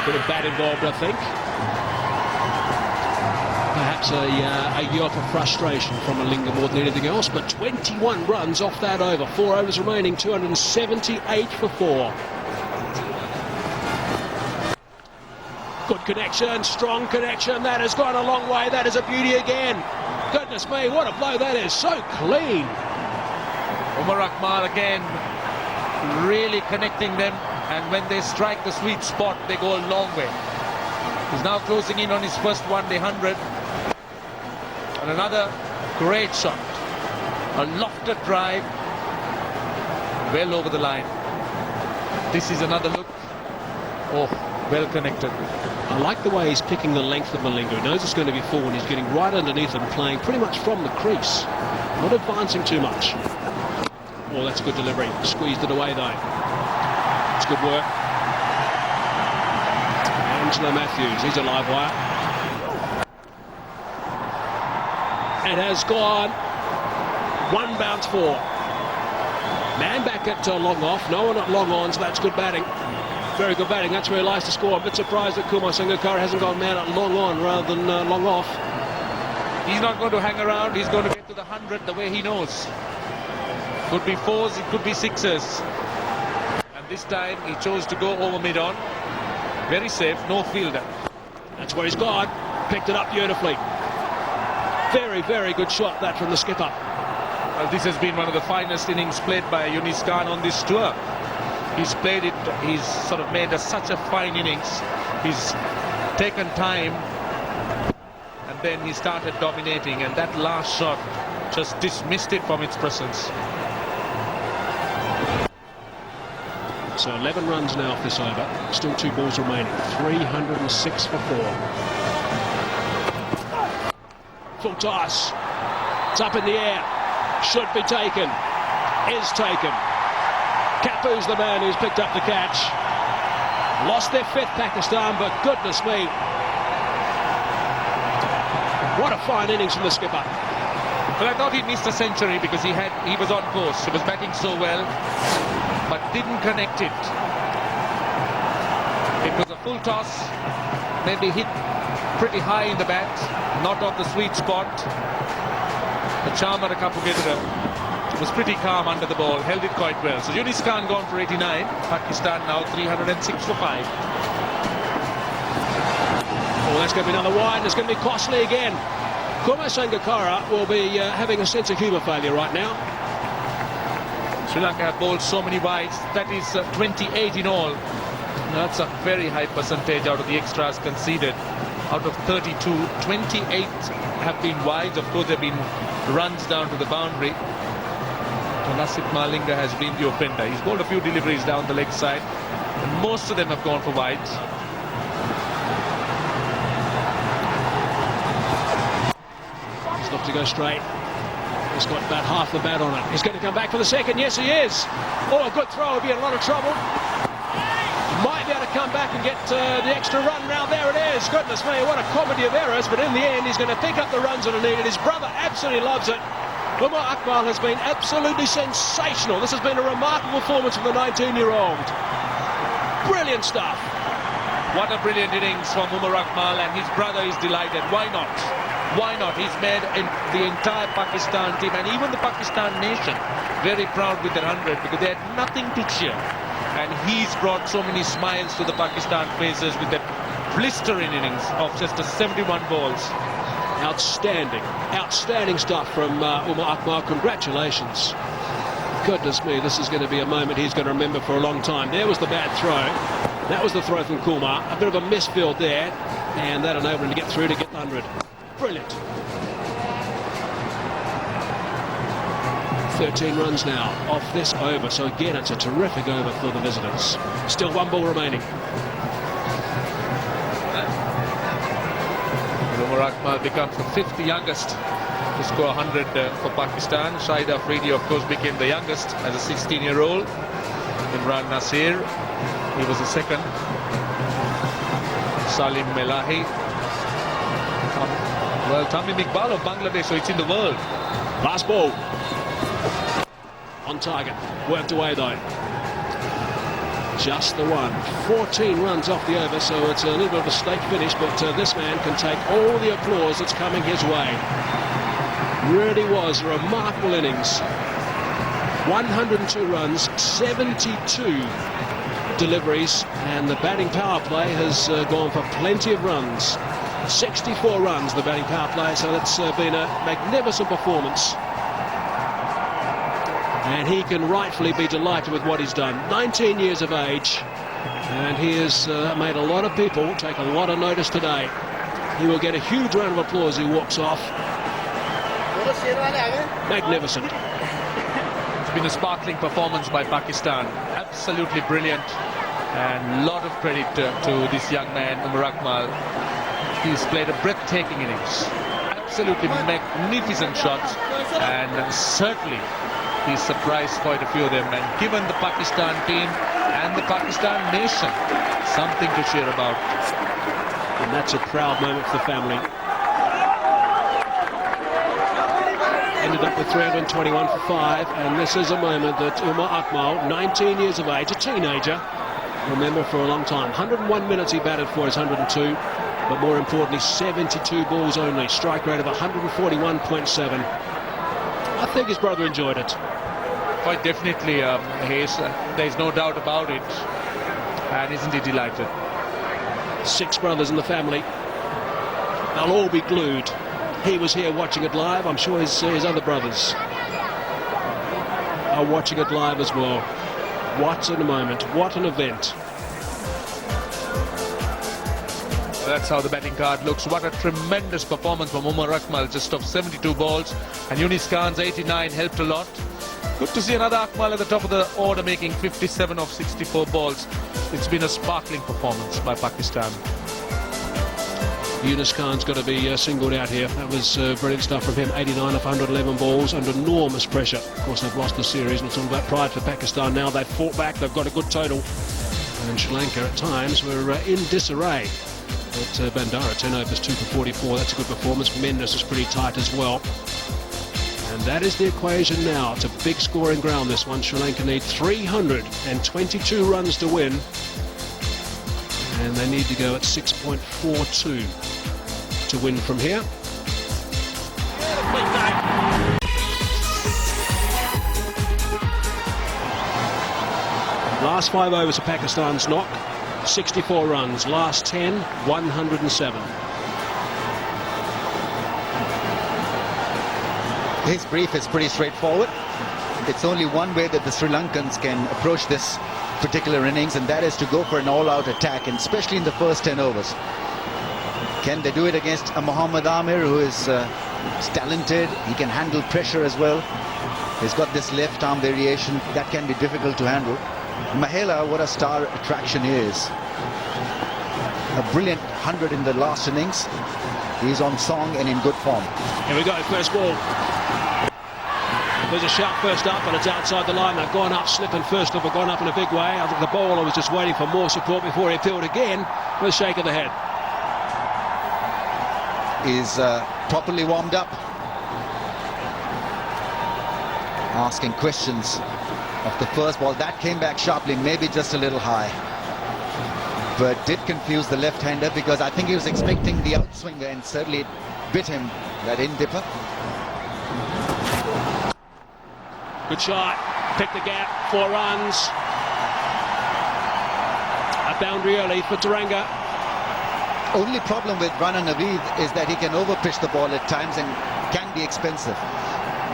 Bit of bat involved, I think. Perhaps a yelp of frustration from Malinga more than anything else, but 21 runs off that over. 4 overs remaining, 278 for 4. Good connection, strong connection. That has gone a long way. That is a beauty again. Goodness me, what a blow that is. So clean. Umar Akmal again, really connecting them. And when they strike the sweet spot, they go a long way. He's now closing in on his first one-day 100. And another great shot. A lofted drive. Well over the line. This is another look. Oh, well connected. I like the way he's picking the length of Malinga. He knows it's going to be full and he's getting right underneath him, playing pretty much from the crease. Not advancing too much. Oh, that's a good delivery. Squeezed it away though. It's good work. Angelo Matthews, he's a live wire. It has gone. 1 bounce 4. Man back at long off. No one at long on, so that's good batting. Very good batting. That's where he likes to score. A bit surprised that Kumar Sangakkara hasn't gone man at long on rather than long off. He's not going to hang around. He's going to get to the 100 the way he knows. Could be 4s, it could be 6s. And this time he chose to go over mid-on. Very safe, no fielder. That's where he's gone. Picked it up beautifully. Very, very good shot, that from the skipper. Well, this has been one of the finest innings played by Younis Khan on this tour. He's played it, he's sort of made such a fine innings. He's taken time, and then he started dominating, and that last shot just dismissed it from its presence. So 11 runs now off this over. Still 2 balls remaining. 306 for 4. Full toss. It's up in the air. Should be taken. Is taken. Kapu's the man who's picked up the catch. Lost their 5th, Pakistan, but goodness me. What a fine innings from the skipper. Well, I thought he missed a century because he was on course. He was batting so well, but didn't connect it. It was a full toss, maybe hit pretty high in the bat, not on the sweet spot. The charmer was pretty calm under the ball, held it quite well. So Younis Khan gone for 89, Pakistan now 306 for 5. Oh, that's going to be another wide. It's going to be costly again. Kumar Sangakkara will be having a sense of humour failure right now. Sri Lanka have bowled so many wides. That is 28 in all. That's a very high percentage out of the extras conceded. Out of 32, 28 have been wides. Of course, there have been runs down to the boundary. Lasith Malinga has been the offender. He's bowled a few deliveries down the leg side, and most of them have gone for wides. He's looking to go straight. He's got about half the bat on it. He's going to come back for the second. Yes, he is. Oh, a good throw. He'll be in a lot of trouble. Might be able to come back and get the extra run. Now there it is. Goodness me, what a comedy of errors. But in the end, he's going to pick up the runs that are needed. His brother absolutely loves it. Umar Akmal has been absolutely sensational. This has been a remarkable performance from the 19-year-old. Brilliant stuff. What a brilliant innings from Umar Akmal, and his brother is delighted. Why not? Why not? He's made the entire Pakistan team and even the Pakistan nation very proud with their 100 because they had nothing to cheer. And he's brought so many smiles to the Pakistan faces with that blistering innings of just 71 balls. Outstanding stuff from Umar Akmal. Congratulations. Goodness me, this is going to be a moment he's going to remember for a long time. There was the bad throw. That was the throw from Kumar. A bit of a misfield there, and that enabled him to get through to get the 100. Brilliant. 13 runs now off this over, so again it's a terrific over for the visitors. Still 1 ball remaining. Umar Akmal becomes the 5th youngest to score 100 for Pakistan. Shahid Afridi, of course, became the youngest as a 16-year-old. Imran Nasir, he was the 2nd. Salim Melahi. Well, Tamim Iqbal of Bangladesh, so it's in the world. Last ball. On target. Worked away, though. Just the one. 14 runs off the over, so it's a little bit of a stake finish, but this man can take all the applause that's coming his way. Really was a remarkable innings. 102 runs, 72 deliveries, and the batting power play has gone for plenty of runs. 64 runs, the batting power play, so it's been a magnificent performance. And he can rightfully be delighted with what he's done. 19 years of age, and he has made a lot of people take a lot of notice today. He will get a huge round of applause as he walks off. Magnificent. It's been a sparkling performance by Pakistan. Absolutely brilliant, and a lot of credit to this young man, Umar Akmal. He's played a breathtaking innings. Absolutely magnificent shots, and certainly he's surprised quite a few of them, and given the Pakistan team and the Pakistan nation something to cheer about. And that's a proud moment for the family. Ended up with 321 for 5, and this is a moment that Umar Akmal, 19 years of age, a teenager, remember for a long time. 101 minutes he batted for his 102, but more importantly 72 balls only, strike rate of 141.7. I think his brother enjoyed it. Quite definitely, there's no doubt about it. And isn't he delighted? 6 brothers in the family. They'll all be glued. He was here watching it live. I'm sure his other brothers are watching it live as well. What a moment. What an event. That's how the batting card looks. What a tremendous performance from Umar Akmal, just of 72 balls. And Younis Khan's 89 helped a lot. Good to see another Akmal at the top of the order making 57 of 64 balls. It's been a sparkling performance by Pakistan. Younis Khan's got to be singled out here. That was brilliant stuff from him. 89 of 111 balls under enormous pressure. Of course, they've lost the series, and it's all about pride for Pakistan now. They've fought back. They've got a good total. And Sri Lanka at times were in disarray. But Bandara, 10 overs, 2 for 44. That's a good performance. Mendes is pretty tight as well. And that is the equation now. It's a big scoring ground, this one. Sri Lanka need 322 runs to win. And they need to go at 6.42 to win from here. Last 5 overs of Pakistan's knock, 64 runs. Last 10, 107. His brief is pretty straightforward. It's only one way that the Sri Lankans can approach this particular innings, and that is to go for an all-out attack, and especially in the first 10 overs. Can they do it against a Mohammad Amir, who is talented? He can handle pressure as well. He's got this left arm variation that can be difficult to handle. Mahela, what a star attraction he is. A brilliant 100 in the last innings. He's on song and in good form. Here we go, first ball. There's a sharp first up, but it's outside the line. They've gone up, slipping first up, gone up in a big way. I think the bowler was just waiting for more support before he appealed again with a shake of the head. Is properly warmed up, asking questions of the first ball. That came back sharply, maybe just a little high, but did confuse the left-hander, because I think he was expecting the outswinger, and certainly it bit him, that in-dipper. Good shot, pick the gap, 4 runs. A boundary early for Tharanga. Only problem with Rana Naveed is that he can overpitch the ball at times and can be expensive.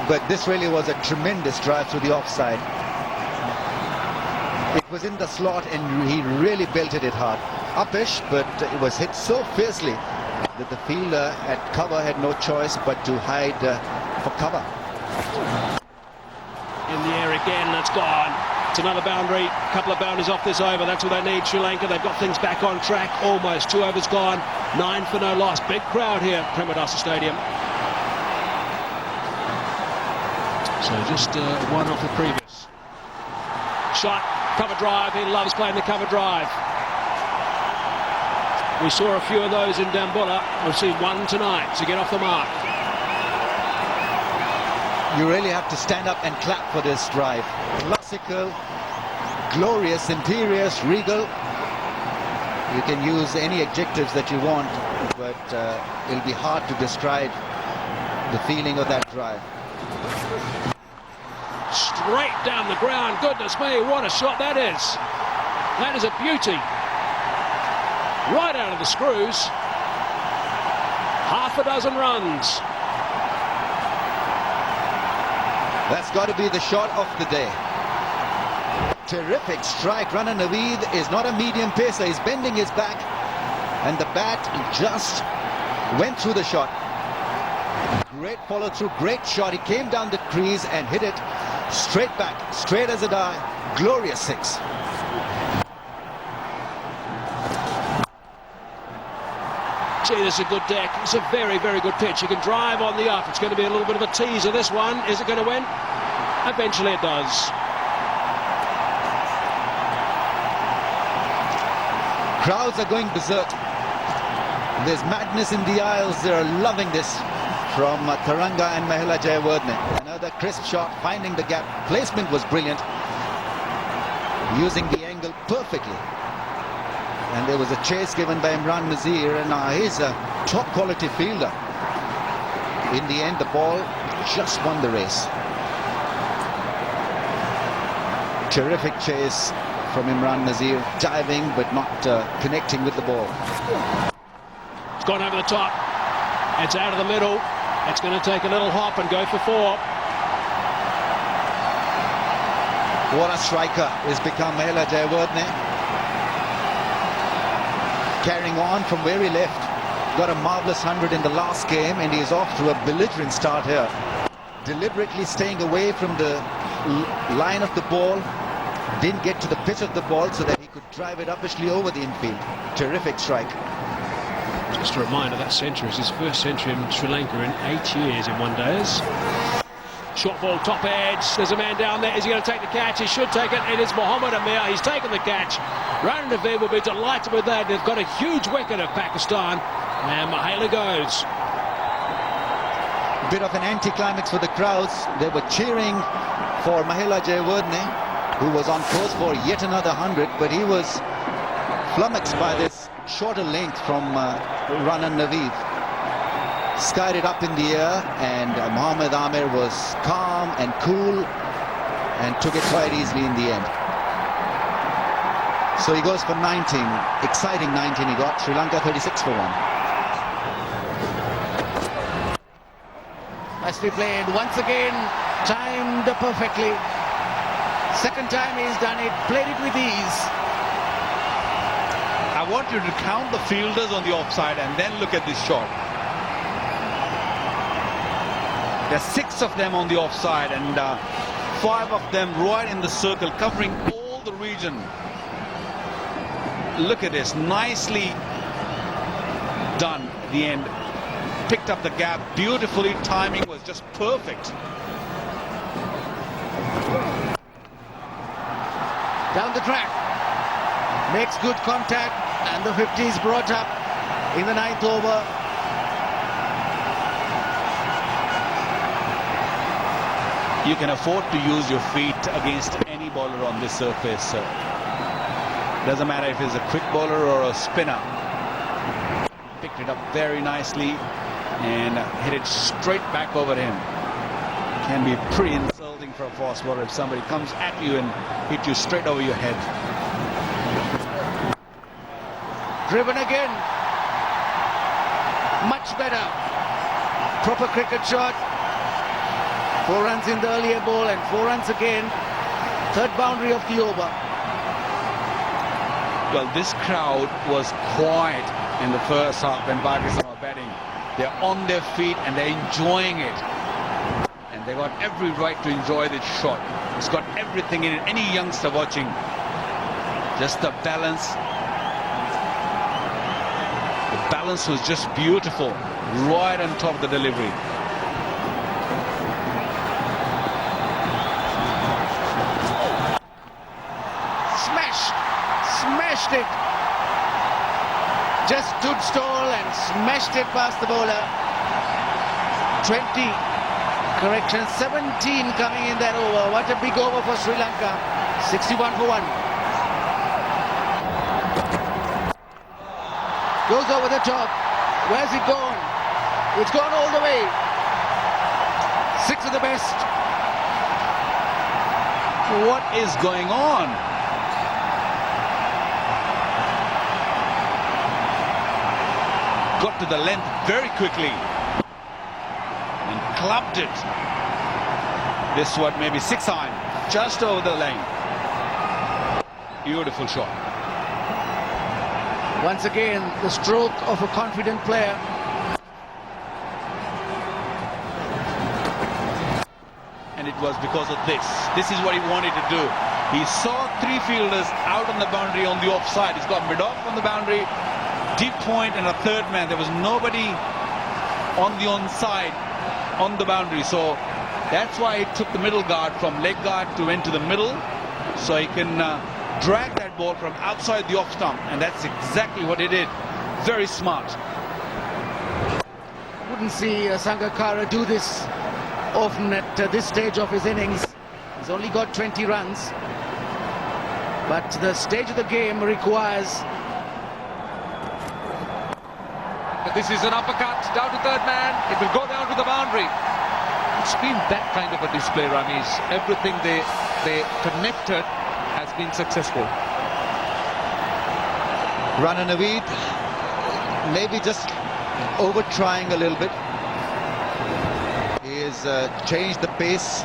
But this really was a tremendous drive through the offside. It was in the slot and he really belted it hard. Uppish, but it was hit so fiercely that the fielder at cover had no choice but to hide for cover. In the air again, that's gone. It's another boundary, a couple of boundaries off this over. That's what they need, Sri Lanka. They've got things back on track, almost. 2 overs gone, 9 for no loss. Big crowd here at Premadasa Stadium. So just 1 off the previous. Shot, cover drive. He loves playing the cover drive. We saw a few of those in Dambulla. We've seen 1 tonight to get off the mark. You really have to stand up and clap for this drive. Classical, glorious, imperious, regal. You can use any adjectives that you want, but it'll be hard to describe the feeling of that drive. Straight down the ground. Goodness me, what a shot that is. That is a beauty. Right out of the screws. Half a dozen runs. That's got to be the shot of the day. Terrific strike. Rana Naveed is not a medium pacer. He's bending his back, and the bat just went through the shot. Great follow through, great shot. He came down the crease and hit it straight back, straight as a die. Glorious 6. Gee, this is a good deck. It's a very, very good pitch. You can drive on the up. It's going to be a little bit of a teaser, this one. Is it going to win? Eventually it does. Crowds are going berserk. There's madness in the aisles. They're loving this from Tharanga and Mahela Jayawardene. Another crisp shot, finding the gap. Placement was brilliant. Using the angle perfectly. And there was a chase given by Imran Nazir, and he's a top quality fielder. In the end, the ball just won the race. Terrific chase from Imran Nazir, diving but not connecting with the ball. It's gone over the top. It's out of the middle. It's going to take a little hop and go for 4. What a striker has become Mahela Jayawardene. carrying on from where he left. Got a marvellous 100 in the last game, and he is off to a belligerent start here. Deliberately staying away from the line of the ball. Didn't get to the pitch of the ball so that he could drive it uppishly over the infield. Terrific strike. Just a reminder, that century is his first century in Sri Lanka in 8 years in one days. Short ball, top edge. There's a man down there. Is he going to take the catch? He should take it. It is Mohammad Amir. He's taken the catch. Rana Naveed will be delighted with that. They've got a huge wicket of Pakistan. And Mahela goes. Bit of an anticlimax for the crowds. They were cheering for Mahela Jayawardene, who was on course for yet another 100, but he was flummoxed by this shorter length from Rana Naveed. Skied it up in the air, and Mohammad Amir was calm and cool and took it quite easily in the end. So he goes for 19, exciting 19 he got. Sri Lanka 36 for 1. Must be played once again, timed perfectly. Second time he's done it, played it with ease. I want you to count the fielders on the offside and then look at this shot. There's 6 of them on the offside, and 5 of them right in the circle, covering all the region. Look at this, nicely done at the end. Picked up the gap beautifully, timing was just perfect. Down the track, makes good contact, and the 50 is brought up in the 9th over. You can afford to use your feet against any bowler on this surface. Doesn't matter if it's a quick bowler or a spinner. Picked it up very nicely and hit it straight back over him. Can be pretty insulting for a fast bowler if somebody comes at you and hit you straight over your head. Driven again. Much better. Proper cricket shot. 4 runs in the earlier ball and 4 runs again. Third boundary of the over. Well, this crowd was quiet in the first half when Pakistan were batting. They're on their feet and they're enjoying it. And they got every right to enjoy this shot. It's got everything in it. Any youngster watching, just the balance. The balance was just beautiful, right on top of the delivery. Smashed it. Just stood stall and smashed it past the bowler. 20. Correction, 17 coming in that over. What a big over for Sri Lanka. 61 for 1. Goes over the top. Where's it gone? It's gone all the way. 6 of the best. What is going on? Got to the length very quickly and clubbed it. This what, maybe 6 iron, just over the lane. Beautiful shot. Once again, the stroke of a confident player. And it was because of this. This is what he wanted to do. He saw 3 fielders out on the boundary on the offside. He's got mid-off on the boundary, deep point and a third man. There was nobody on the onside on the boundary, so that's why he took the middle guard from leg guard to went to the middle, so he can drag that ball from outside the off stump, and that's exactly what he did. Very smart. Wouldn't see Sangakkara do this often at this stage of his innings. He's only got 20 runs, but the stage of the game requires. This is an uppercut down to third man. It will go down to the boundary. It's been that kind of a display, Ramesh. Everything they connected has been successful. Rana Naveed maybe just over trying a little bit. He has changed the pace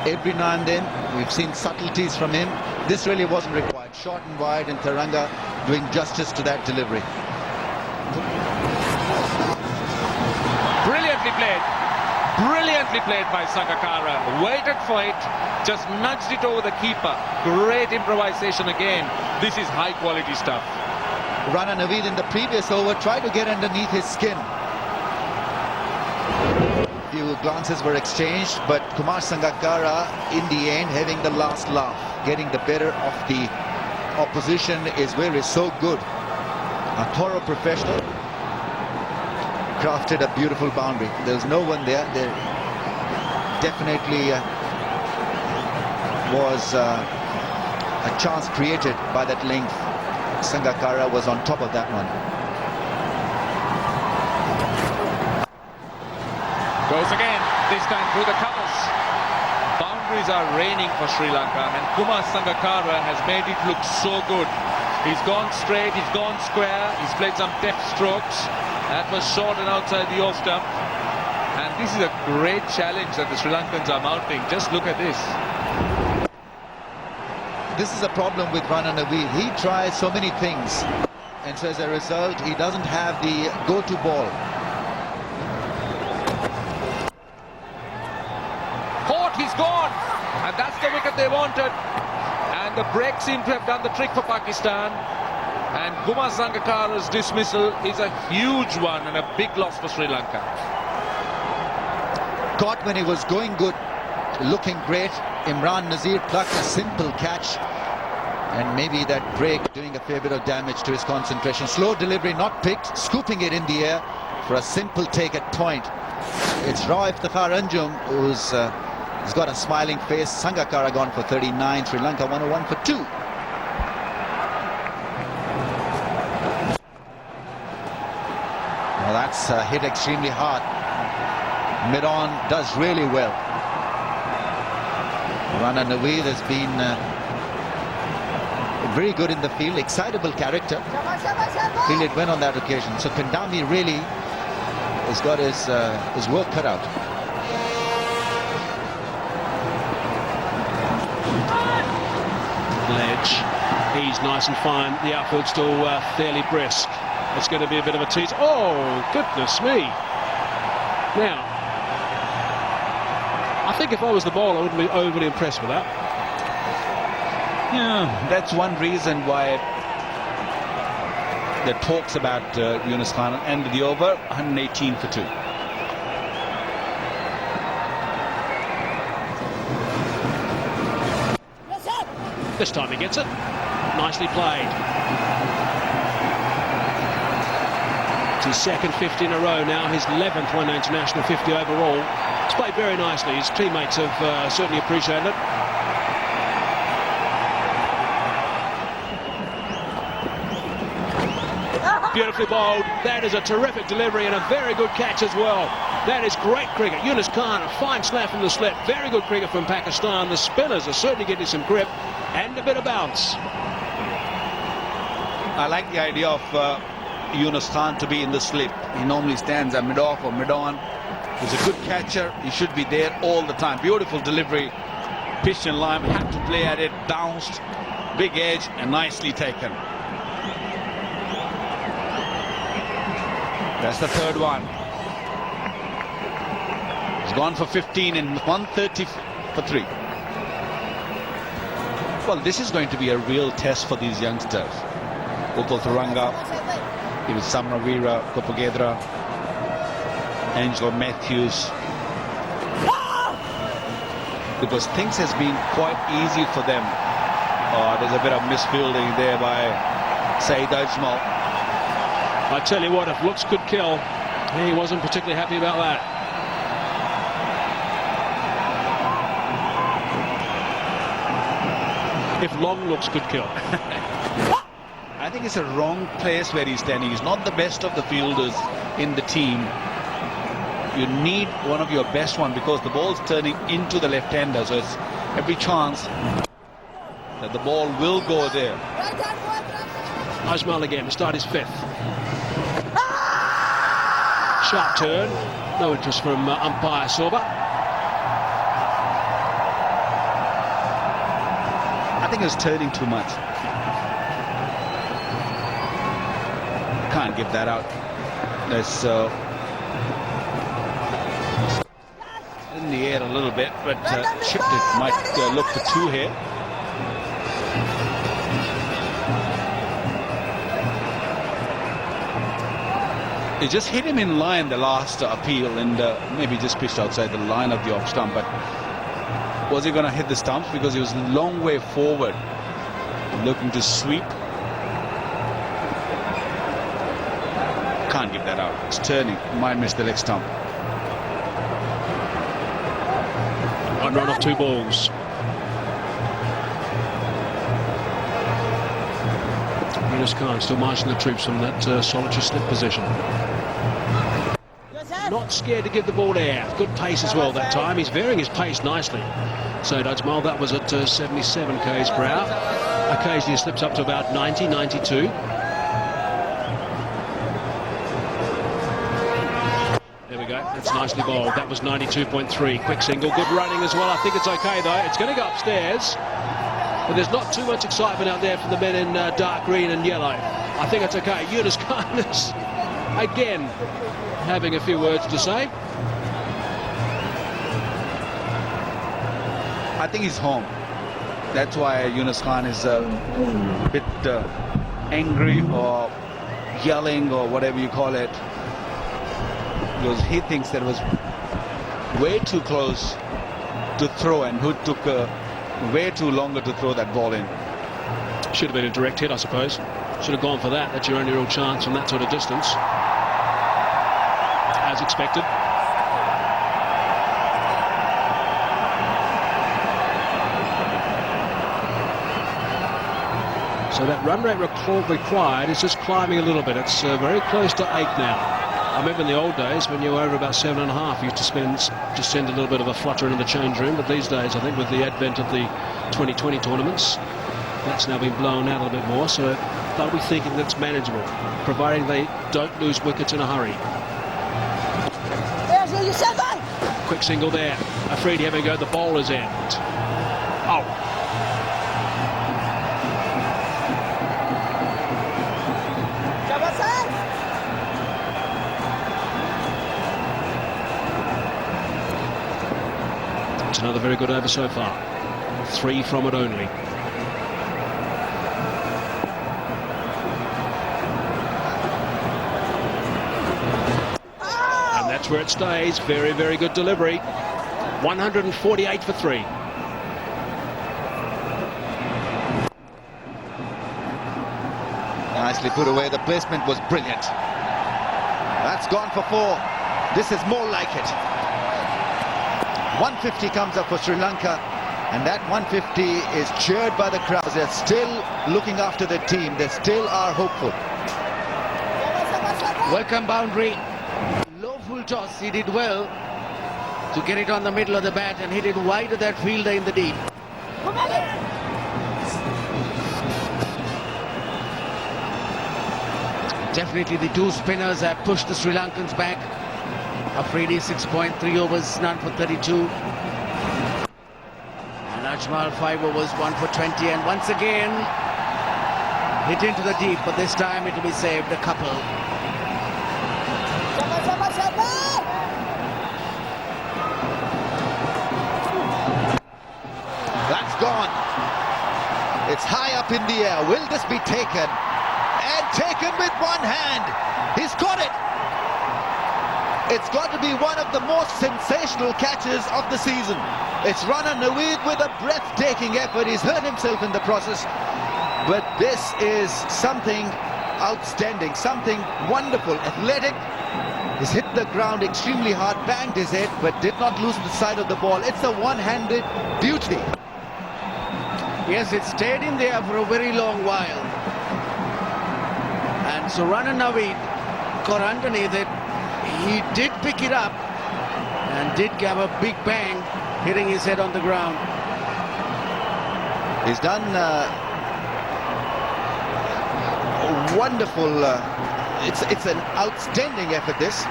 every now and then. We've seen subtleties from him. This really wasn't required. Short and wide, and Tharanga doing justice to that delivery. Brilliantly played. Brilliantly played by Sangakkara. Waited for it, just nudged it over the keeper. Great improvisation again. This is high quality stuff. Rana Naveed in the previous over tried to get underneath his skin. Few glances were exchanged, but Kumar Sangakkara in the end having the last laugh, getting the better of the opposition is where he's so good. A thorough professional. Crafted a beautiful boundary. There's no one there. There definitely was a chance created by that length. Sangakkara was on top of that one. Goes again, this time through the covers. Boundaries are raining for Sri Lanka, and Kumar Sangakkara has made it look so good. He's gone straight, he's gone square, he's played some deft strokes. That was short and outside the off stump. And this is a great challenge that the Sri Lankans are mounting. Just look at this. This is a problem with Rana Naveed. He tries so many things, and so as a result, he doesn't have the go-to ball. Caught, he's gone. And that's the wicket they wanted. And the break seemed to have done the trick for Pakistan. And Kumar Sangakkara's dismissal is a huge one and a big loss for Sri Lanka. Caught when he was going good, looking great. Imran Nazir plucked a simple catch, and maybe that break doing a fair bit of damage to his concentration. Slow delivery, not picked, scooping it in the air for a simple take at point. It's Iftikhar Anjum who's he's got a smiling face. Sangakkara gone for 39, Sri Lanka 101 for 2. Well, that's hit extremely hard. Mid-on does really well. Rana Naveed has been very good in the field, excitable character. Feel it went on that occasion. So Kandami really has got his work cut out. Ledge, he's nice and fine. The outfield still fairly brisk. It's going to be a bit of a tease. Oh, goodness me. Now, I think if I was the bowler, I wouldn't be overly impressed with that. Yeah, that's one reason why the talks about Younis Khan ended the over 118 for 2. This time he gets it. Nicely played. It's his second 50 in a row now, his 11th one international 50 overall. It's played very nicely. His teammates have certainly appreciated it. Beautifully bowled. That is a terrific delivery and a very good catch as well. That is great cricket. Younis Khan, a fine snap from the slip. Very good cricket from Pakistan. The spinners are certainly getting some grip and a bit of bounce. I like the idea of Younis Khan to be in the slip. He normally stands at mid-off or mid-on. He's a good catcher. He should be there all the time. Beautiful delivery. Pitch and line. Had to play at it. Bounced. Big edge and nicely taken. That's the third one. He's gone for 15 and 130 for 3. Well, this is going to be a real test for these youngsters. Upul Tharanga, even Samravira, Kopagedra, Angelo Matthews. Because things has been quite easy for them. There's a bit of misfielding there by Saeed Ajmal. I tell you what, if looks could kill, he wasn't particularly happy about that. If long looks could kill. I think it's a wrong place where he's standing. He's not the best of the fielders in the team. You need one of your best one because the ball's turning into the left-hander, so it's every chance that the ball will go there. Ajmal again, start his 5th. Sharp turn, no interest from umpire Sorba. I think it was turning too much. Can't give that out. That's in the air a little bit, but chipped it. Might look for two here. He just hit him in line the last appeal, and maybe just pitched outside the line of the off stump. But was he going to hit the stumps? Because he was a long way forward, looking to sweep. Can't give that out. It's turning. Might miss the leg stump. One run off 2 balls. Younis Khan still marching the troops from that solitary slip position. Not scared to give the ball air. Good pace as well that time. He's varying his pace nicely. So Ajmal, that was at 77 k's per hour. Occasionally slips up to about 90, 92. There we go. That's nicely bowled. That was 92.3. Quick single. Good running as well. I think it's okay though. It's going to go upstairs. But there's not too much excitement out there for the men in dark green and yellow. I think it's okay. Younis Khan is again having a few words to say. I think he's home. That's why Younis Khan is a bit angry or yelling or whatever you call it. Because he thinks that it was way too close to throw, and who took way too longer to throw that ball in. Should have been a direct hit, I suppose. Should have gone for that. That's your only real chance from that sort of distance. As expected. So that run rate required is just climbing a little bit. It's very close to 8 now. I remember in the old days when you were over about 7.5, you used to send a little bit of a flutter into the change room. But these days, I think with the advent of the 2020 tournaments, that's now been blown out a little bit more. So they'll be thinking that's manageable, providing they don't lose wickets in a hurry. Quick single there. Afraid having to go at the bowler's end. Oh. It's another very good over so far. 3 from it only. That's where it stays. Very, very good delivery. 148 for 3. Nicely put away. The placement was brilliant. That's gone for 4. This is more like it. 150 comes up for Sri Lanka, and that 150 is cheered by the crowd. They're still looking after the team. They still are hopeful. Welcome boundary. Low full toss. He did well to get it on the middle of the bat and hit it wide of that fielder in the deep. Definitely the 2 spinners have pushed the Sri Lankans back. Afridi 6.3 overs, none for 32. And Ajmal 5 overs, 1 for 20. And once again, hit into the deep, but this time it will be saved, a couple. That's gone. It's high up in the air. Will this be taken? And taken with one hand. He's got it. It's got to be one of the most sensational catches of the season. It's Rana Naweed with a breathtaking effort. He's hurt himself in the process. But this is something outstanding, something wonderful, athletic. He's hit the ground extremely hard, banged his head, but did not lose the side of the ball. It's a one-handed beauty. Yes, it stayed in there for a very long while. And so Rana Naweed got underneath it. He did pick it up and did give a big bang, hitting his head on the ground. He's done a wonderful, it's an outstanding effort, this.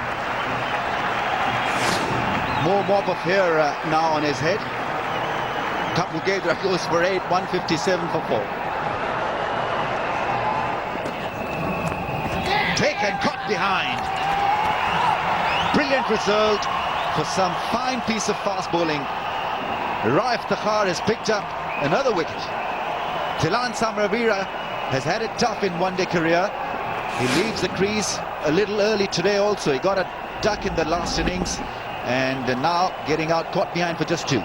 More mop of hair now on his head. Kapil Gedra goes for 8, 157 for 4. Taken. and caught behind. Brilliant result for some fine piece of fast bowling. Iftikhar has picked up another wicket. Tilan Samravira has had it tough in one-day career. He leaves the crease a little early today also. He got a duck in the last innings and now getting out caught behind for just 2.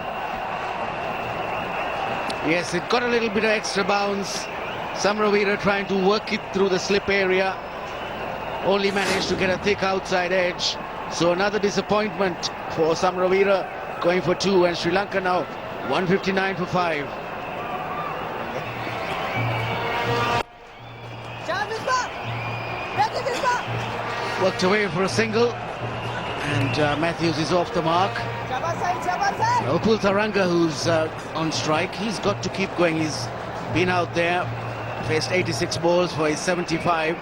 Yes, it got a little bit of extra bounce. Samravira trying to work it through the slip area. Only managed to get a thick outside edge. So another disappointment for Samravira, going for 2, and Sri Lanka now 159 for 5. Worked away for a single, and Matthews is off the mark. Upul Tharanga, who's on strike, he's got to keep going. He's been out there, faced 86 balls for his 75.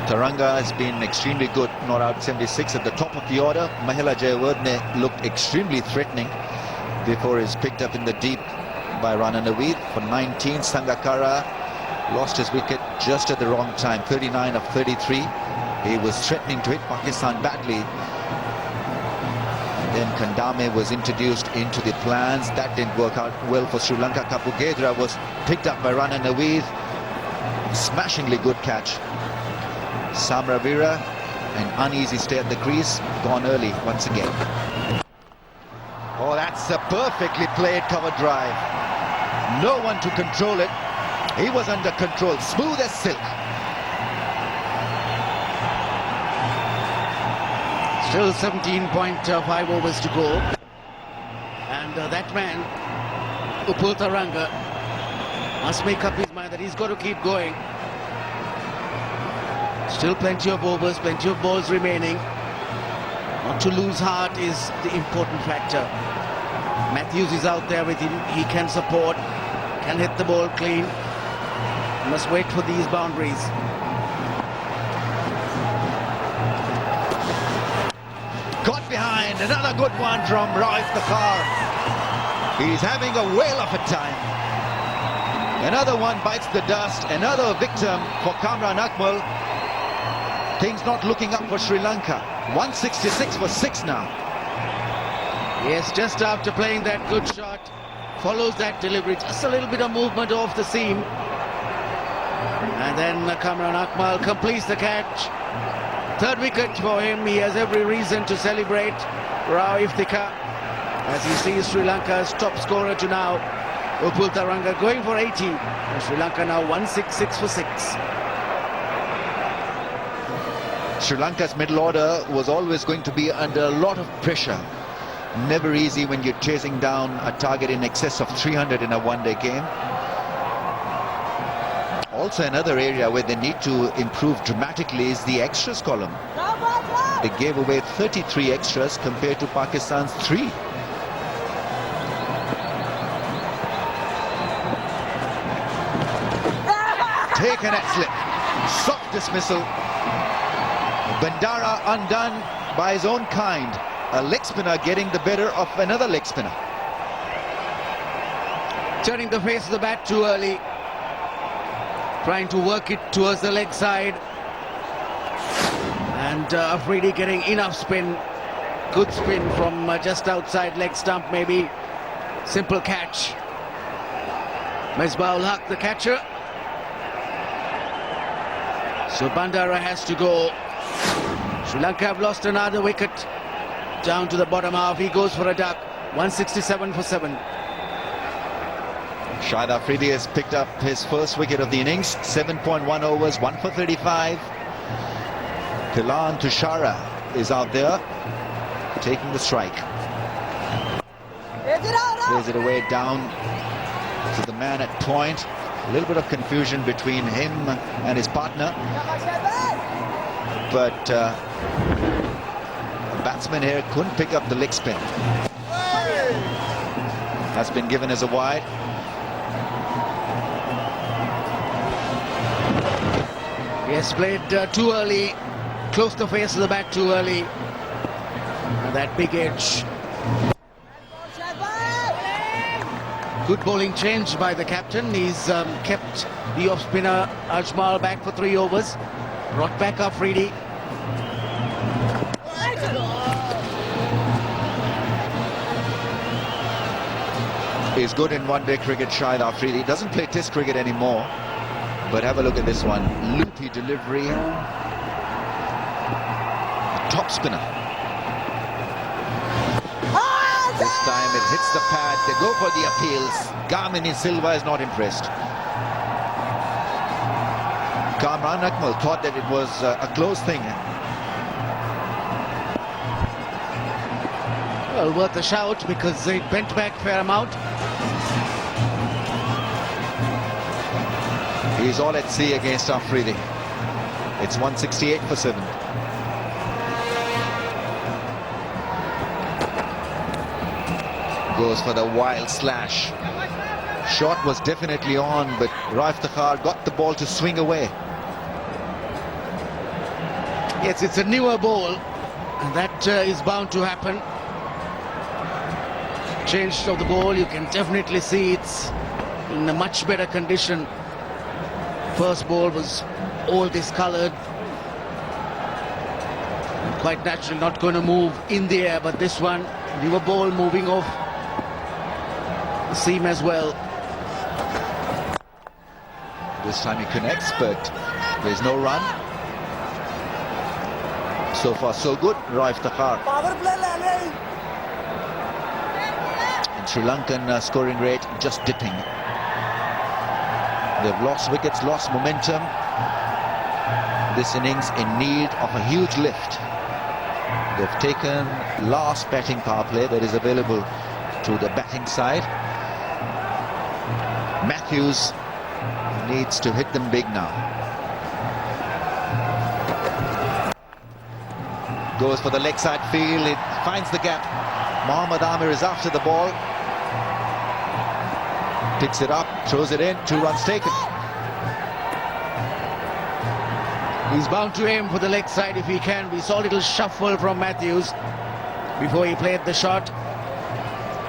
Tharanga has been extremely good, not out 76 at the top of the order. Mahela Jayawardene looked extremely threatening before he's picked up in the deep by Rana Naveed for 19. Sangakkara lost his wicket just at the wrong time, 39 of 33. He was threatening to hit Pakistan badly. Then Kandame was introduced into the plans. That didn't work out well for Sri Lanka. Kapugedra was picked up by Rana Naveed. Smashingly good catch. Samravira, an uneasy stay at the crease, gone early once again. Oh, that's a perfectly played cover drive. No one to control it. He was under control, smooth as silk. Still 17.5 overs to go. And that man, Upul Tharanga, must make up his mind that he's got to keep going. Still plenty of overs, plenty of balls remaining. Not to lose heart is the important factor. Matthews is out there with him. He can support, can hit the ball clean. Must wait for these boundaries. Got behind, another good one from Iftikhar. He's having a whale of a time. Another one bites the dust, another victim for Umar Akmal. Things not looking up for Sri Lanka. 166 for 6 now. Yes, just after playing that good shot, follows that delivery, just a little bit of movement off the seam. And then Umar Akmal completes the catch. 3rd wicket for him. He has every reason to celebrate. Iftikhar, as he sees Sri Lanka's top scorer to now, Upul Tharanga, going for 80. And Sri Lanka now 166 for 6. Sri Lanka's middle order was always going to be under a lot of pressure. Never easy when you're chasing down a target in excess of 300 in a one-day game. Also another area where they need to improve dramatically is the extras column. They gave away 33 extras compared to Pakistan's 3. Taken at slip. Soft dismissal. Bandara undone by his own kind. A leg spinner getting the better of another leg spinner. Turning the face of the bat too early. Trying to work it towards the leg side. And Afridi getting enough spin. Good spin from just outside leg stump, maybe. Simple catch. Misbah-ul Haq, the catcher. So Bandara has to go. Sri Lanka have lost another wicket. Down to the bottom half, he goes for a duck. 167 for 7. Shahid Afridi has picked up his first wicket of the innings. 7.1 overs, 1 for 35. Tilan Tushara is out there, taking the strike. Plays it away down to the man at point. A little bit of confusion between him and his partner. But the batsman here couldn't pick up the leg spin. That's been given as a wide. He has played too early, close the face of the bat too early. And that big edge. Good bowling change by the captain. He's kept the off-spinner Ajmal back for 3 overs. Brought back Afridi. He's good in one-day cricket, Shahid Afridi. Doesn't play test cricket anymore. But have a look at this one. Loopy delivery. Top spinner. This time it hits the pad. They go for the appeals. Gamini Silva is not impressed. Umar Akmal thought that it was a close thing. Well, worth a shout because they bent back fair amount. He's all at sea against Afridi. It's 168 for 7. Goes for the wild slash. Shot was definitely on, but Iftikhar got the ball to swing away. Yes, it's a newer ball, and that is bound to happen. Change of the ball, you can definitely see it's in a much better condition. First ball was all discolored. Quite natural, not going to move in the air, but this one, newer ball moving off the seam as well. This time he connects, but there's no run. So far, so good. Iftikhar. And Sri Lankan scoring rate just dipping. They've lost wickets, lost momentum. This innings in need of a huge lift. They've taken last batting power play that is available to the batting side. Matthews needs to hit them big now. Goes for the leg side field, it finds the gap. Mohammad Amir is after the ball. Picks it up, throws it in, 2 runs taken. He's bound to aim for the leg side if he can. We saw a little shuffle from Matthews before he played the shot.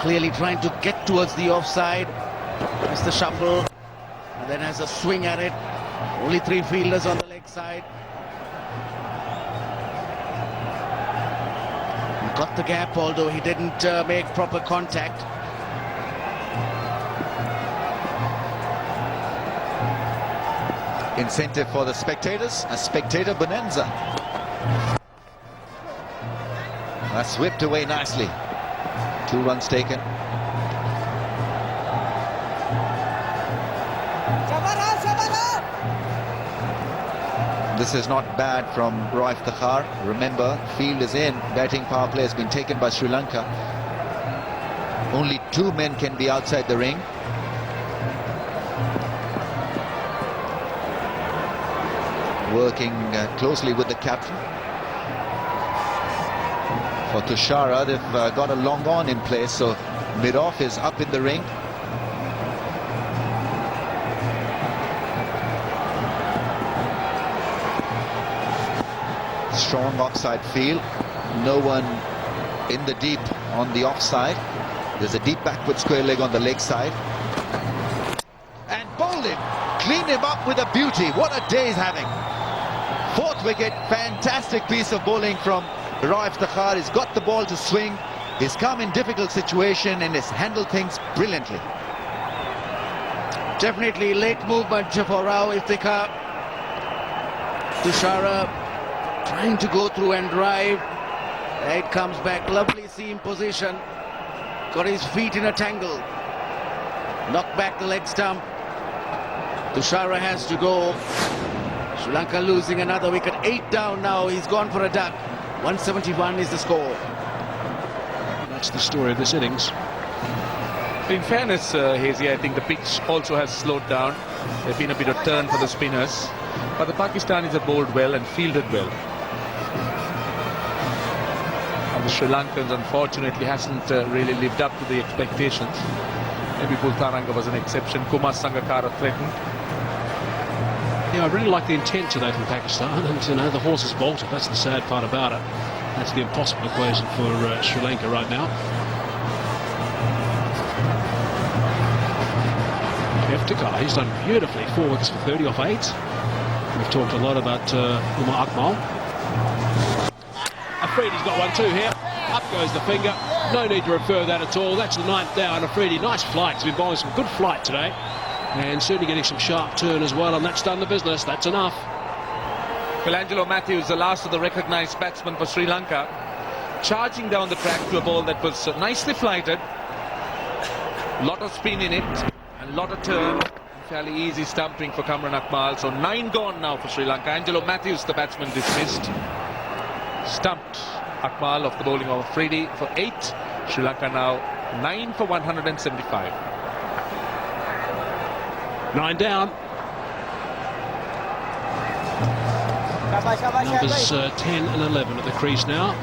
Clearly trying to get towards the offside. That's the shuffle. And then has a swing at it. Only 3 fielders on the leg side. He got the gap, although he didn't make proper contact. Incentive for the spectators, a spectator bonanza. That's whipped away nicely. 2 runs taken. This is not bad from Iftikhar. Remember, field is in. Batting power play has been taken by Sri Lanka. Only 2 men can be outside the ring. Working closely with the captain. For Tushara, they've got a long on in place, so mid-off is up in the ring. Strong offside field. No one in the deep on the offside. There's a deep backward square leg on the leg side. And bowled him. Cleaned him up with a beauty. What a day he's having. 4th wicket, fantastic piece of bowling from Iftikhar. He's got the ball to swing. He's come in difficult situation and has handled things brilliantly. Definitely late movement for Iftikhar. Tushara trying to go through and drive. There it comes back, lovely seam position. Got his feet in a tangle. Knocked back the leg stump. Tushara has to go. Sri Lanka losing another wicket. 8 down now. He's gone for a duck. 171 is the score. That's the story of this innings. In fairness, Hazy, I think the pitch also has slowed down. There's been a bit of turn for the spinners. But the Pakistanis have bowled well and fielded well. And the Sri Lankans, unfortunately, hasn't really lived up to the expectations. Maybe Upul Tharanga was an exception. Kumar Sangakkara threatened. Yeah, I really like the intent today from Pakistan, and you know the horses bolted. That's the sad part about it. That's the impossible equation for Sri Lanka right now. Iftikhar, he's done beautifully. 4 wickets for 30 off 8. We've talked a lot about Umar Akmal. Afridi's got one too here. Up goes the finger. No need to refer that at all. That's the 9th down. Afridi, nice flight. He's been bowling some good flight today. And certainly getting some sharp turn as well. And that's done the business. That's enough. Well, Angelo Matthews, the last of the recognised batsmen for Sri Lanka, charging down the track to a ball that was nicely flighted. Lot of spin in it and lot of turn. Fairly easy stumping for Umar Akmal. So 9 gone now for Sri Lanka. Angelo Matthews, the batsman, dismissed. Stumped Akmal off the bowling of Afridi for 8. Sri Lanka now 9 for 175. 9 down. Numbers 10 and 11 at the crease now.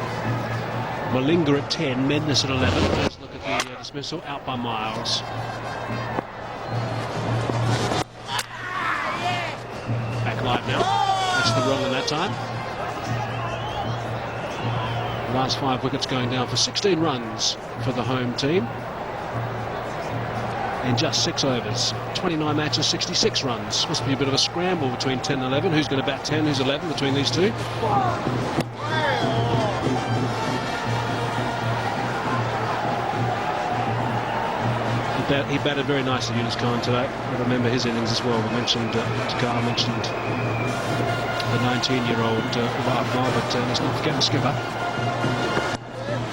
Malinga at 10, Medness at 11. Let's look at the dismissal, out by Miles. Back live now. That's the wrong in that time. The last 5 wickets going down for 16 runs for the home team. In just 6 overs. 29 matches, 66 runs. Must be a bit of a scramble between 10 and 11. Who's going to bat 10, who's 11 between these two? He batted very nicely, Younis Khan, today. I remember his innings as well. We mentioned, Iftikhar mentioned the 19-year-old Umar Akmal, but let's not forget the skipper.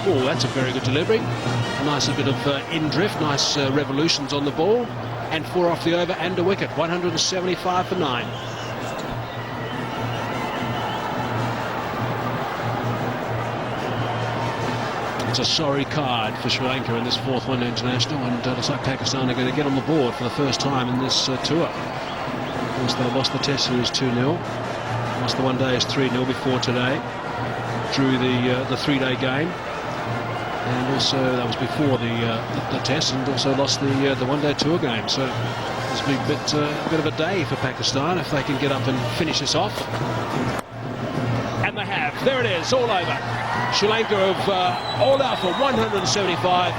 Oh, that's a very good delivery. A nice bit of in-drift, nice revolutions on the ball. And 4 off the over and a wicket. 175 for 9. It's a sorry card for Sri Lanka in this 4th one-day international, and looks like Pakistan are going to get on the board for the first time in this tour. Of course, they lost the Test series 2-0, lost the one-day as 3-0 before today, drew the 3-day game, and also that was before the Test, and also lost the one-day tour game. So it's been a bit of a day for Pakistan if they can get up and finish this off. And they have. There it is, all over. Sri Lanka have all out for 175.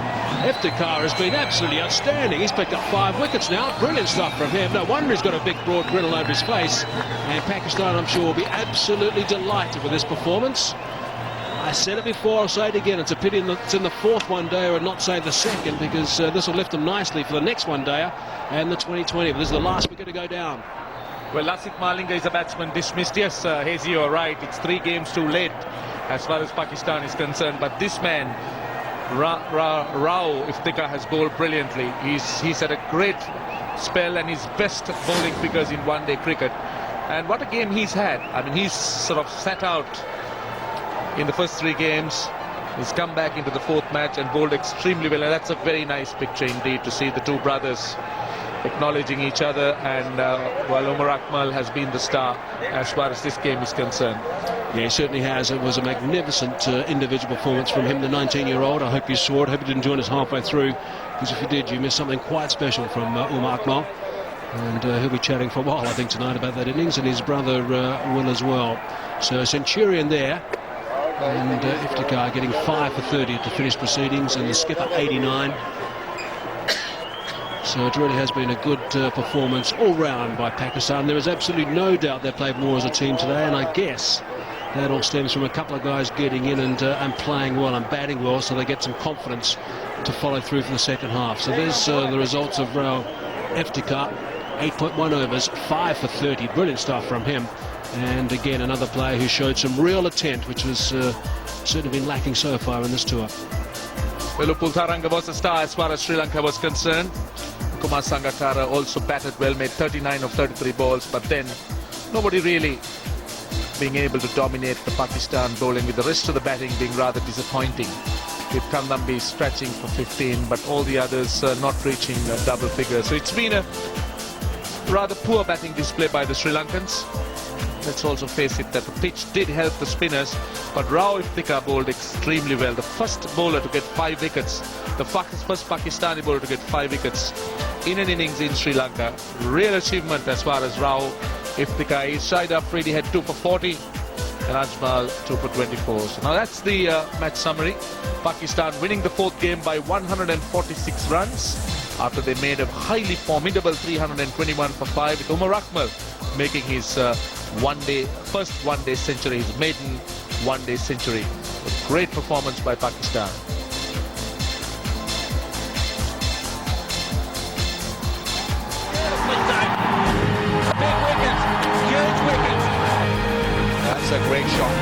Iftikhar has been absolutely outstanding. He's picked up 5 wickets now. Brilliant stuff from him. No wonder he's got a big broad grin all over his face. And Pakistan, I'm sure, will be absolutely delighted with this performance. I said it before, I'll say it again. It's a pity it's in the 4th one-day and not, say, the 2nd, because this will lift them nicely for the next one-day and the 2020. But this is the last wicket to go down. Well, Lasik Malinga is a batsman dismissed. Yes, Hazy, you're right. It's 3 games too late as far as Pakistan is concerned. But this man, Rao Iftikhar, has bowled brilliantly. He's had a great spell and his best bowling figures in one-day cricket. And what a game he's had. I mean, he's sort of sat out in the first 3 games. He's come back into the 4th match and bowled extremely well. And that's a very nice picture indeed to see the 2 brothers acknowledging each other, and while Umar Akmal has been the star as far as this game is concerned. Yeah, he certainly has. It was a magnificent individual performance from him, the 19-year-old. I hope you saw it. I hope you didn't join us halfway through, because if you did, you missed something quite special from Umar Akmal. And he'll be chatting for a while, I think, tonight about that innings, and his brother will as well. So Centurion there, and Iftikhar getting 5 for 30 at the finished proceedings, and the skipper 89. So it really has been a good performance all round by Pakistan. There is absolutely no doubt they played more as a team today, and I guess that all stems from a couple of guys getting in and playing well and batting well, so they get some confidence to follow through for the second half. So there's the results of Iftikhar. 8.1 overs, 5 for 30. Brilliant stuff from him. And again, another player who showed some real intent, which has certainly been lacking so far in this tour. Well, Upul Tharanga was a star as far as Sri Lanka was concerned. Kumar Sangakkara also batted well, made 39 of 33 balls, but then nobody really being able to dominate the Pakistan bowling, with the rest of the batting being rather disappointing, with Kandambi stretching for 15, but all the others not reaching double figures. So it's been a rather poor batting display by the Sri Lankans. Let's also face it that the pitch did help the spinners, but Rao Iftikhar bowled extremely well. The first bowler to get 5 wickets, the first Pakistani bowler to get 5 wickets in an innings in Sri Lanka. Real achievement as far as Rao Iftikhar is. Shahid Afridi had 2 for 40 and Ajmal 2 for 24. So now that's the match summary. Pakistan winning the 4th game by 146 runs after they made a highly formidable 321 for 5, with Umar Akmal making his first one-day century, his maiden one-day century. A great performance by Pakistan. Big wicket, huge wicket. That's a great shot.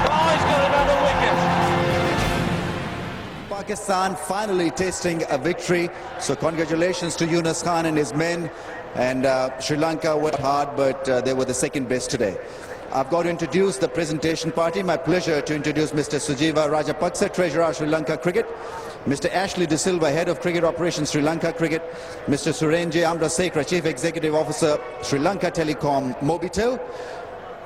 Oh, he's got another wicket. Pakistan finally tasting a victory. So congratulations to Younis Khan and his men. And Sri Lanka worked hard, but they were the second best today. I've got to introduce the presentation party. My pleasure to introduce Mr. Sujiva Rajapaksa, Treasurer, Sri Lanka Cricket. Mr. Ashley De Silva, Head of Cricket Operations, Sri Lanka Cricket. Mr. Surenjay Amrasekara, Chief Executive Officer, Sri Lanka Telecom, Mobitel.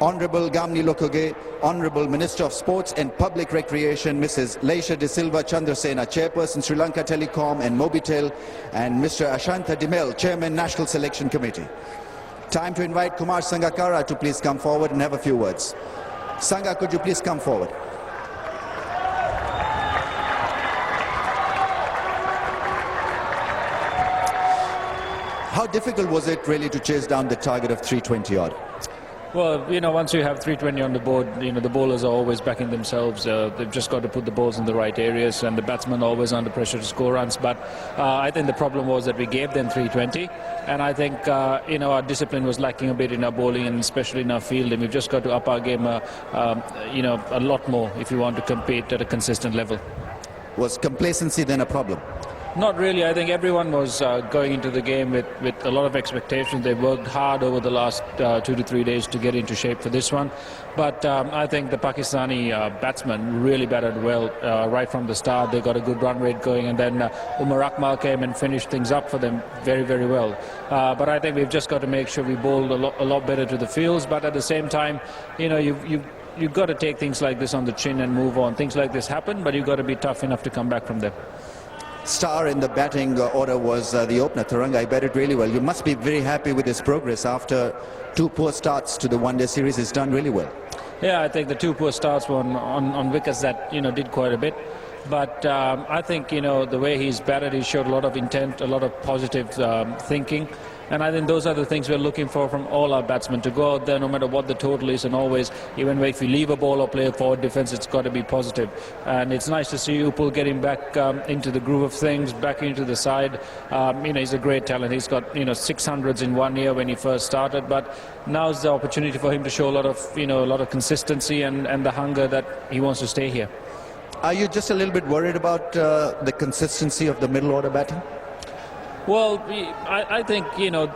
Honorable Gamni Lokoge, Honorable Minister of Sports and Public Recreation, Mrs. Leisha De Silva Chandrasena, Chairperson, Sri Lanka Telecom and Mobitel, and Mr. Ashantha Dimel, Chairman, National Selection Committee. Time to invite Kumar Sangakkara to please come forward and have a few words. Sangha, could you please come forward? How difficult was it really to chase down the target of 320 odd? Well, you know, once you have 320 on the board, you know, the bowlers are always backing themselves. They've just got to put the balls in the right areas, and the batsmen are always under pressure to score runs. But I think the problem was that we gave them 320, and I think, you know, our discipline was lacking a bit in our bowling and especially in our fielding. We've just got to up our game, you know, a lot more if we want to compete at a consistent level. Was complacency then a problem? Not really. I think everyone was going into the game with a lot of expectations. They worked hard over the last 2 to 3 days to get into shape for this one. But I think the Pakistani batsmen really batted well right from the start. They got a good run rate going, and then Umar Akmal came and finished things up for them very, very well. But I think we've just got to make sure we bowled a lot better to the fields. But at the same time, you know, you've got to take things like this on the chin and move on. Things like this happen, but you've got to be tough enough to come back from them. Star in the batting order was the opener, Tharanga. He batted really well. You must be very happy with his progress after 2 poor starts to the one-day series. He's done really well. Yeah, I think the 2 poor starts were on wickets that, you know, did quite a bit. But I think, you know, the way he's batted, he showed a lot of intent, a lot of positive thinking. And I think those are the things we're looking for from all our batsmen, to go out there no matter what the total is, and always, even if we leave a ball or play a forward defence, it's got to be positive. And it's nice to see Upul getting back into the groove of things, back into the side. You know, he's a great talent. He's got, you know, 600s in 1 year when he first started, but now's the opportunity for him to show a lot of, you know, a lot of consistency and the hunger that he wants to stay here. Are you just a little bit worried about the consistency of the middle order batting? Well, I think, you know,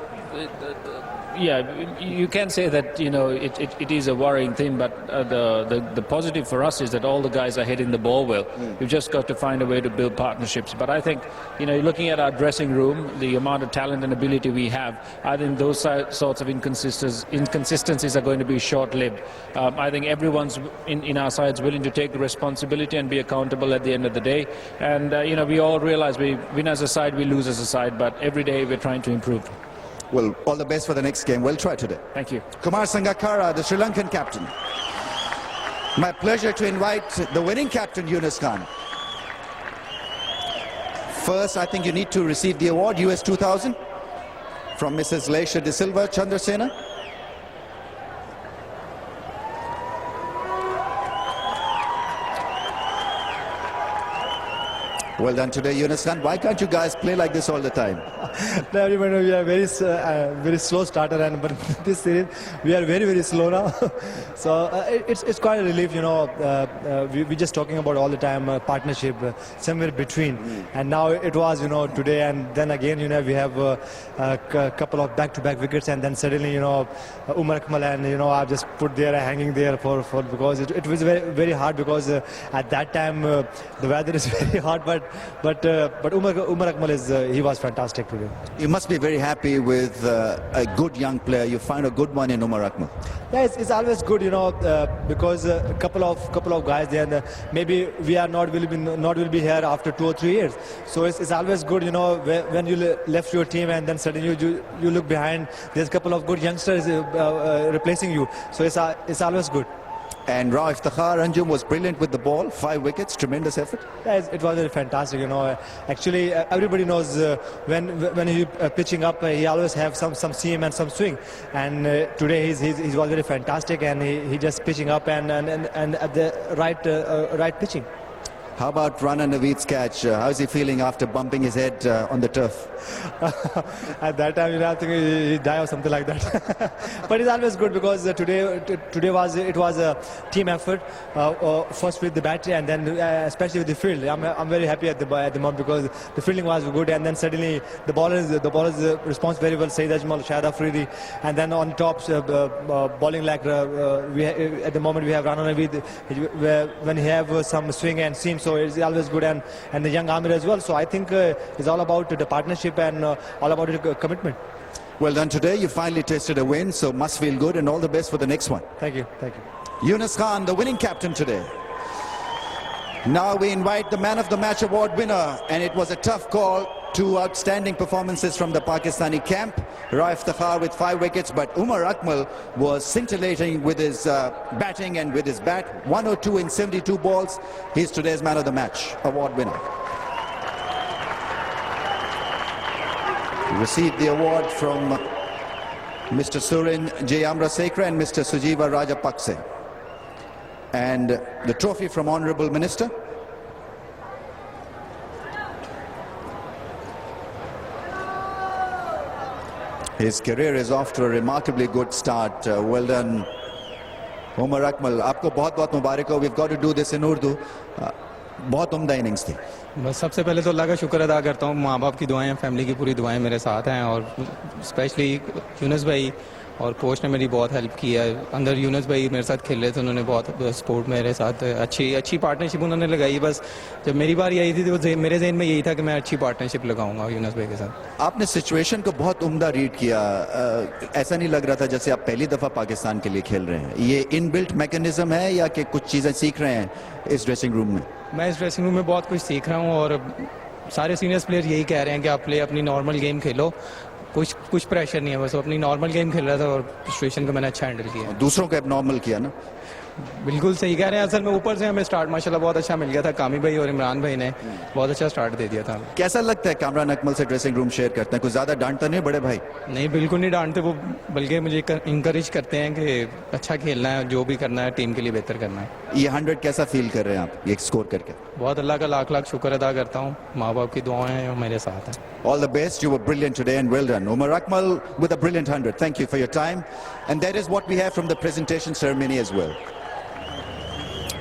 yeah, you can say that, you know, it is a worrying thing, but the positive for us is that all the guys are hitting the ball well. We've just got to find a way to build partnerships. But I think, you know, looking at our dressing room, the amount of talent and ability we have, I think those sorts of inconsistencies are going to be short-lived. I think everyone's in our sides willing to take the responsibility and be accountable at the end of the day. And, you know, we all realize we win as a side, we lose as a side, but every day we're trying to improve. Well, all the best for the next game. Well tried today. Thank you. Kumar Sangakkara, the Sri Lankan captain. My pleasure to invite the winning captain, Younis Khan. First, I think you need to receive the award, US 2000, from Mrs. Leisha De Silva Chandrasena. Well done today, Younis Khan. Why can't you guys play like this all the time? No, everybody, we are very slow starter, and but this series we are very slow now. So it's quite a relief, you know. We're just talking about all the time partnership somewhere between, and now it was, you know, today, and then again, you know, we have a couple of back-to-back wickets, and then suddenly, you know, Umar Akmal, and you know, I just put there hanging there for because it was very hard, because at that time the weather is very hot, but Umar Akmal he was fantastic today. You must be very happy with a good young player. You find a good one in Umar Akmal. Yeah, it's always good, you know, because a couple of guys there, and maybe we are not will be here after 2 or 3 years. So it's always good, you know, when you left your team and then suddenly you look behind, there's a couple of good youngsters replacing you. So it's always good. And Iftikhar Anjum was brilliant with the ball. 5 wickets, tremendous effort. Yeah, it was very fantastic, you know. Actually, everybody knows when he pitching up, he always have some seam and some swing. And today he was very fantastic, and he just pitching up and at the right pitching. How about Rana Naveed's catch? How is he feeling after bumping his head on the turf? At that time, you know, I think he died or something like that. But it's always good because today was a team effort. First with the battery and then especially with the field. I'm very happy at the moment because the fielding was good, and then suddenly the ballers response very well. SENSATIONAL, Shahid Afridi, and then on top bowling like at the moment we have Rana Naveed when he have some swing and seam. So it's always good, and the young Amir as well. So I think it's all about the partnership and all about the commitment. Well done today. You finally tasted a win, so must feel good, and all the best for the next one. Thank you. Younis Khan, the winning captain today. Now we invite the Man of the Match award winner, and it was a tough call. 2 outstanding performances from the Pakistani camp. Iftikhar with 5 wickets, but Umar Akmal was scintillating with his batting and with his bat. 102 in 72 balls. He's today's Man of the Match award winner. He received the award from Mr. Surin J. Amrasekra and Mr. Sujiva Rajapakse. And the trophy from Honorable Minister. His career is off to a remarkably good start. Well done, Umar Akmal. आपको बहुत-बहुत मुबारक हो. We've got to do this in Urdu. बहुत उम्दा innings थी. बस सबसे पहले तो अल्लाह का शुक्र अदा करता हूँ. माँ बाप की दुआएं, फैमिली की पूरी दुआएं मेरे साथ हैं, और स्पेशली यूनुस भाई और कोच ने मेरी बहुत हेल्प की है. अंदर यूनुस भाई मेरे साथ खेल रहे थे, उन्होंने बहुत सपोर्ट मेरे साथ अच्छी पार्टनरशिप उन्होंने लगाई. बस जब मेरी बारी आई थी तो मेरे जहन में यही था कि मैं अच्छी पार्टनरशिप लगाऊंगा यूनुस भाई के साथ. आपने सिचुएशन को बहुत उम्दा रीड किया. ऐसा नहीं लग रहा था जैसे आप पहली दफ़ा पाकिस्तान के लिए खेल रहे हैं. ये इनबिल्ट मैकेनिज्म है या कि कुछ चीज़ें सीख रहे हैं इस ड्रेसिंग रूम में? मैं इस ड्रेसिंग रूम में बहुत कुछ सीख रहा हूँ, और सारे सीनियर्स प्लेयर यही कह रहे हैं कि आप अपनी नॉर्मल गेम खेलो. कुछ प्रेशर नहीं है, बस अपनी नॉर्मल गेम खेल रहा था और सिचुएशन को मैंने अच्छा हैंडल किया. दूसरों को एबनॉर्मल किया ना? बिल्कुल सही कह रहे हैं. असल में ऊपर से हमें स्टार्ट माशाल्लाह बहुत अच्छा मिल गया था. कामी भाई और इमरान भाई ने बहुत अच्छा स्टार्ट दे दिया था. कैसा लगता है कामरान अकमल से ड्रेसिंग रूम शेयर करते हैं? कुछ ज्यादा डांटते नहीं बड़े भाई? नहीं, बिल्कुल नहीं डांटते वो, बल्कि मुझे इंकरेज करते हैं कि अच्छा खेलना है, जो भी करना है टीम के लिए बेहतर करना है. ये 100 कैसा फील कर रहे हैं आप ये स्कोर करके? बहुत अल्लाह का लाख शुक्र अदा करता हूँ. माँ बाप की दुआएं हैं मेरे साथ हैं. All the best. You were brilliant today and well done. Umar Akmal with a brilliant 100. Thank you for your time. And that is what we have from the presentation ceremony as well.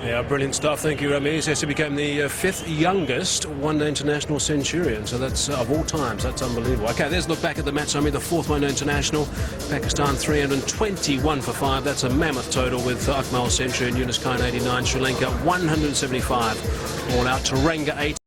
Yeah, brilliant stuff. Thank you, Ramiz. Yes, he became the 5th youngest one-day international centurion. So that's of all times. That's unbelievable. Okay, there's a look back at the match summary. The 4th one-day international. Pakistan 321 for 5. That's a mammoth total with Akmal century and Younis Khan 89. Sri Lanka 175. All out. Tharanga 80.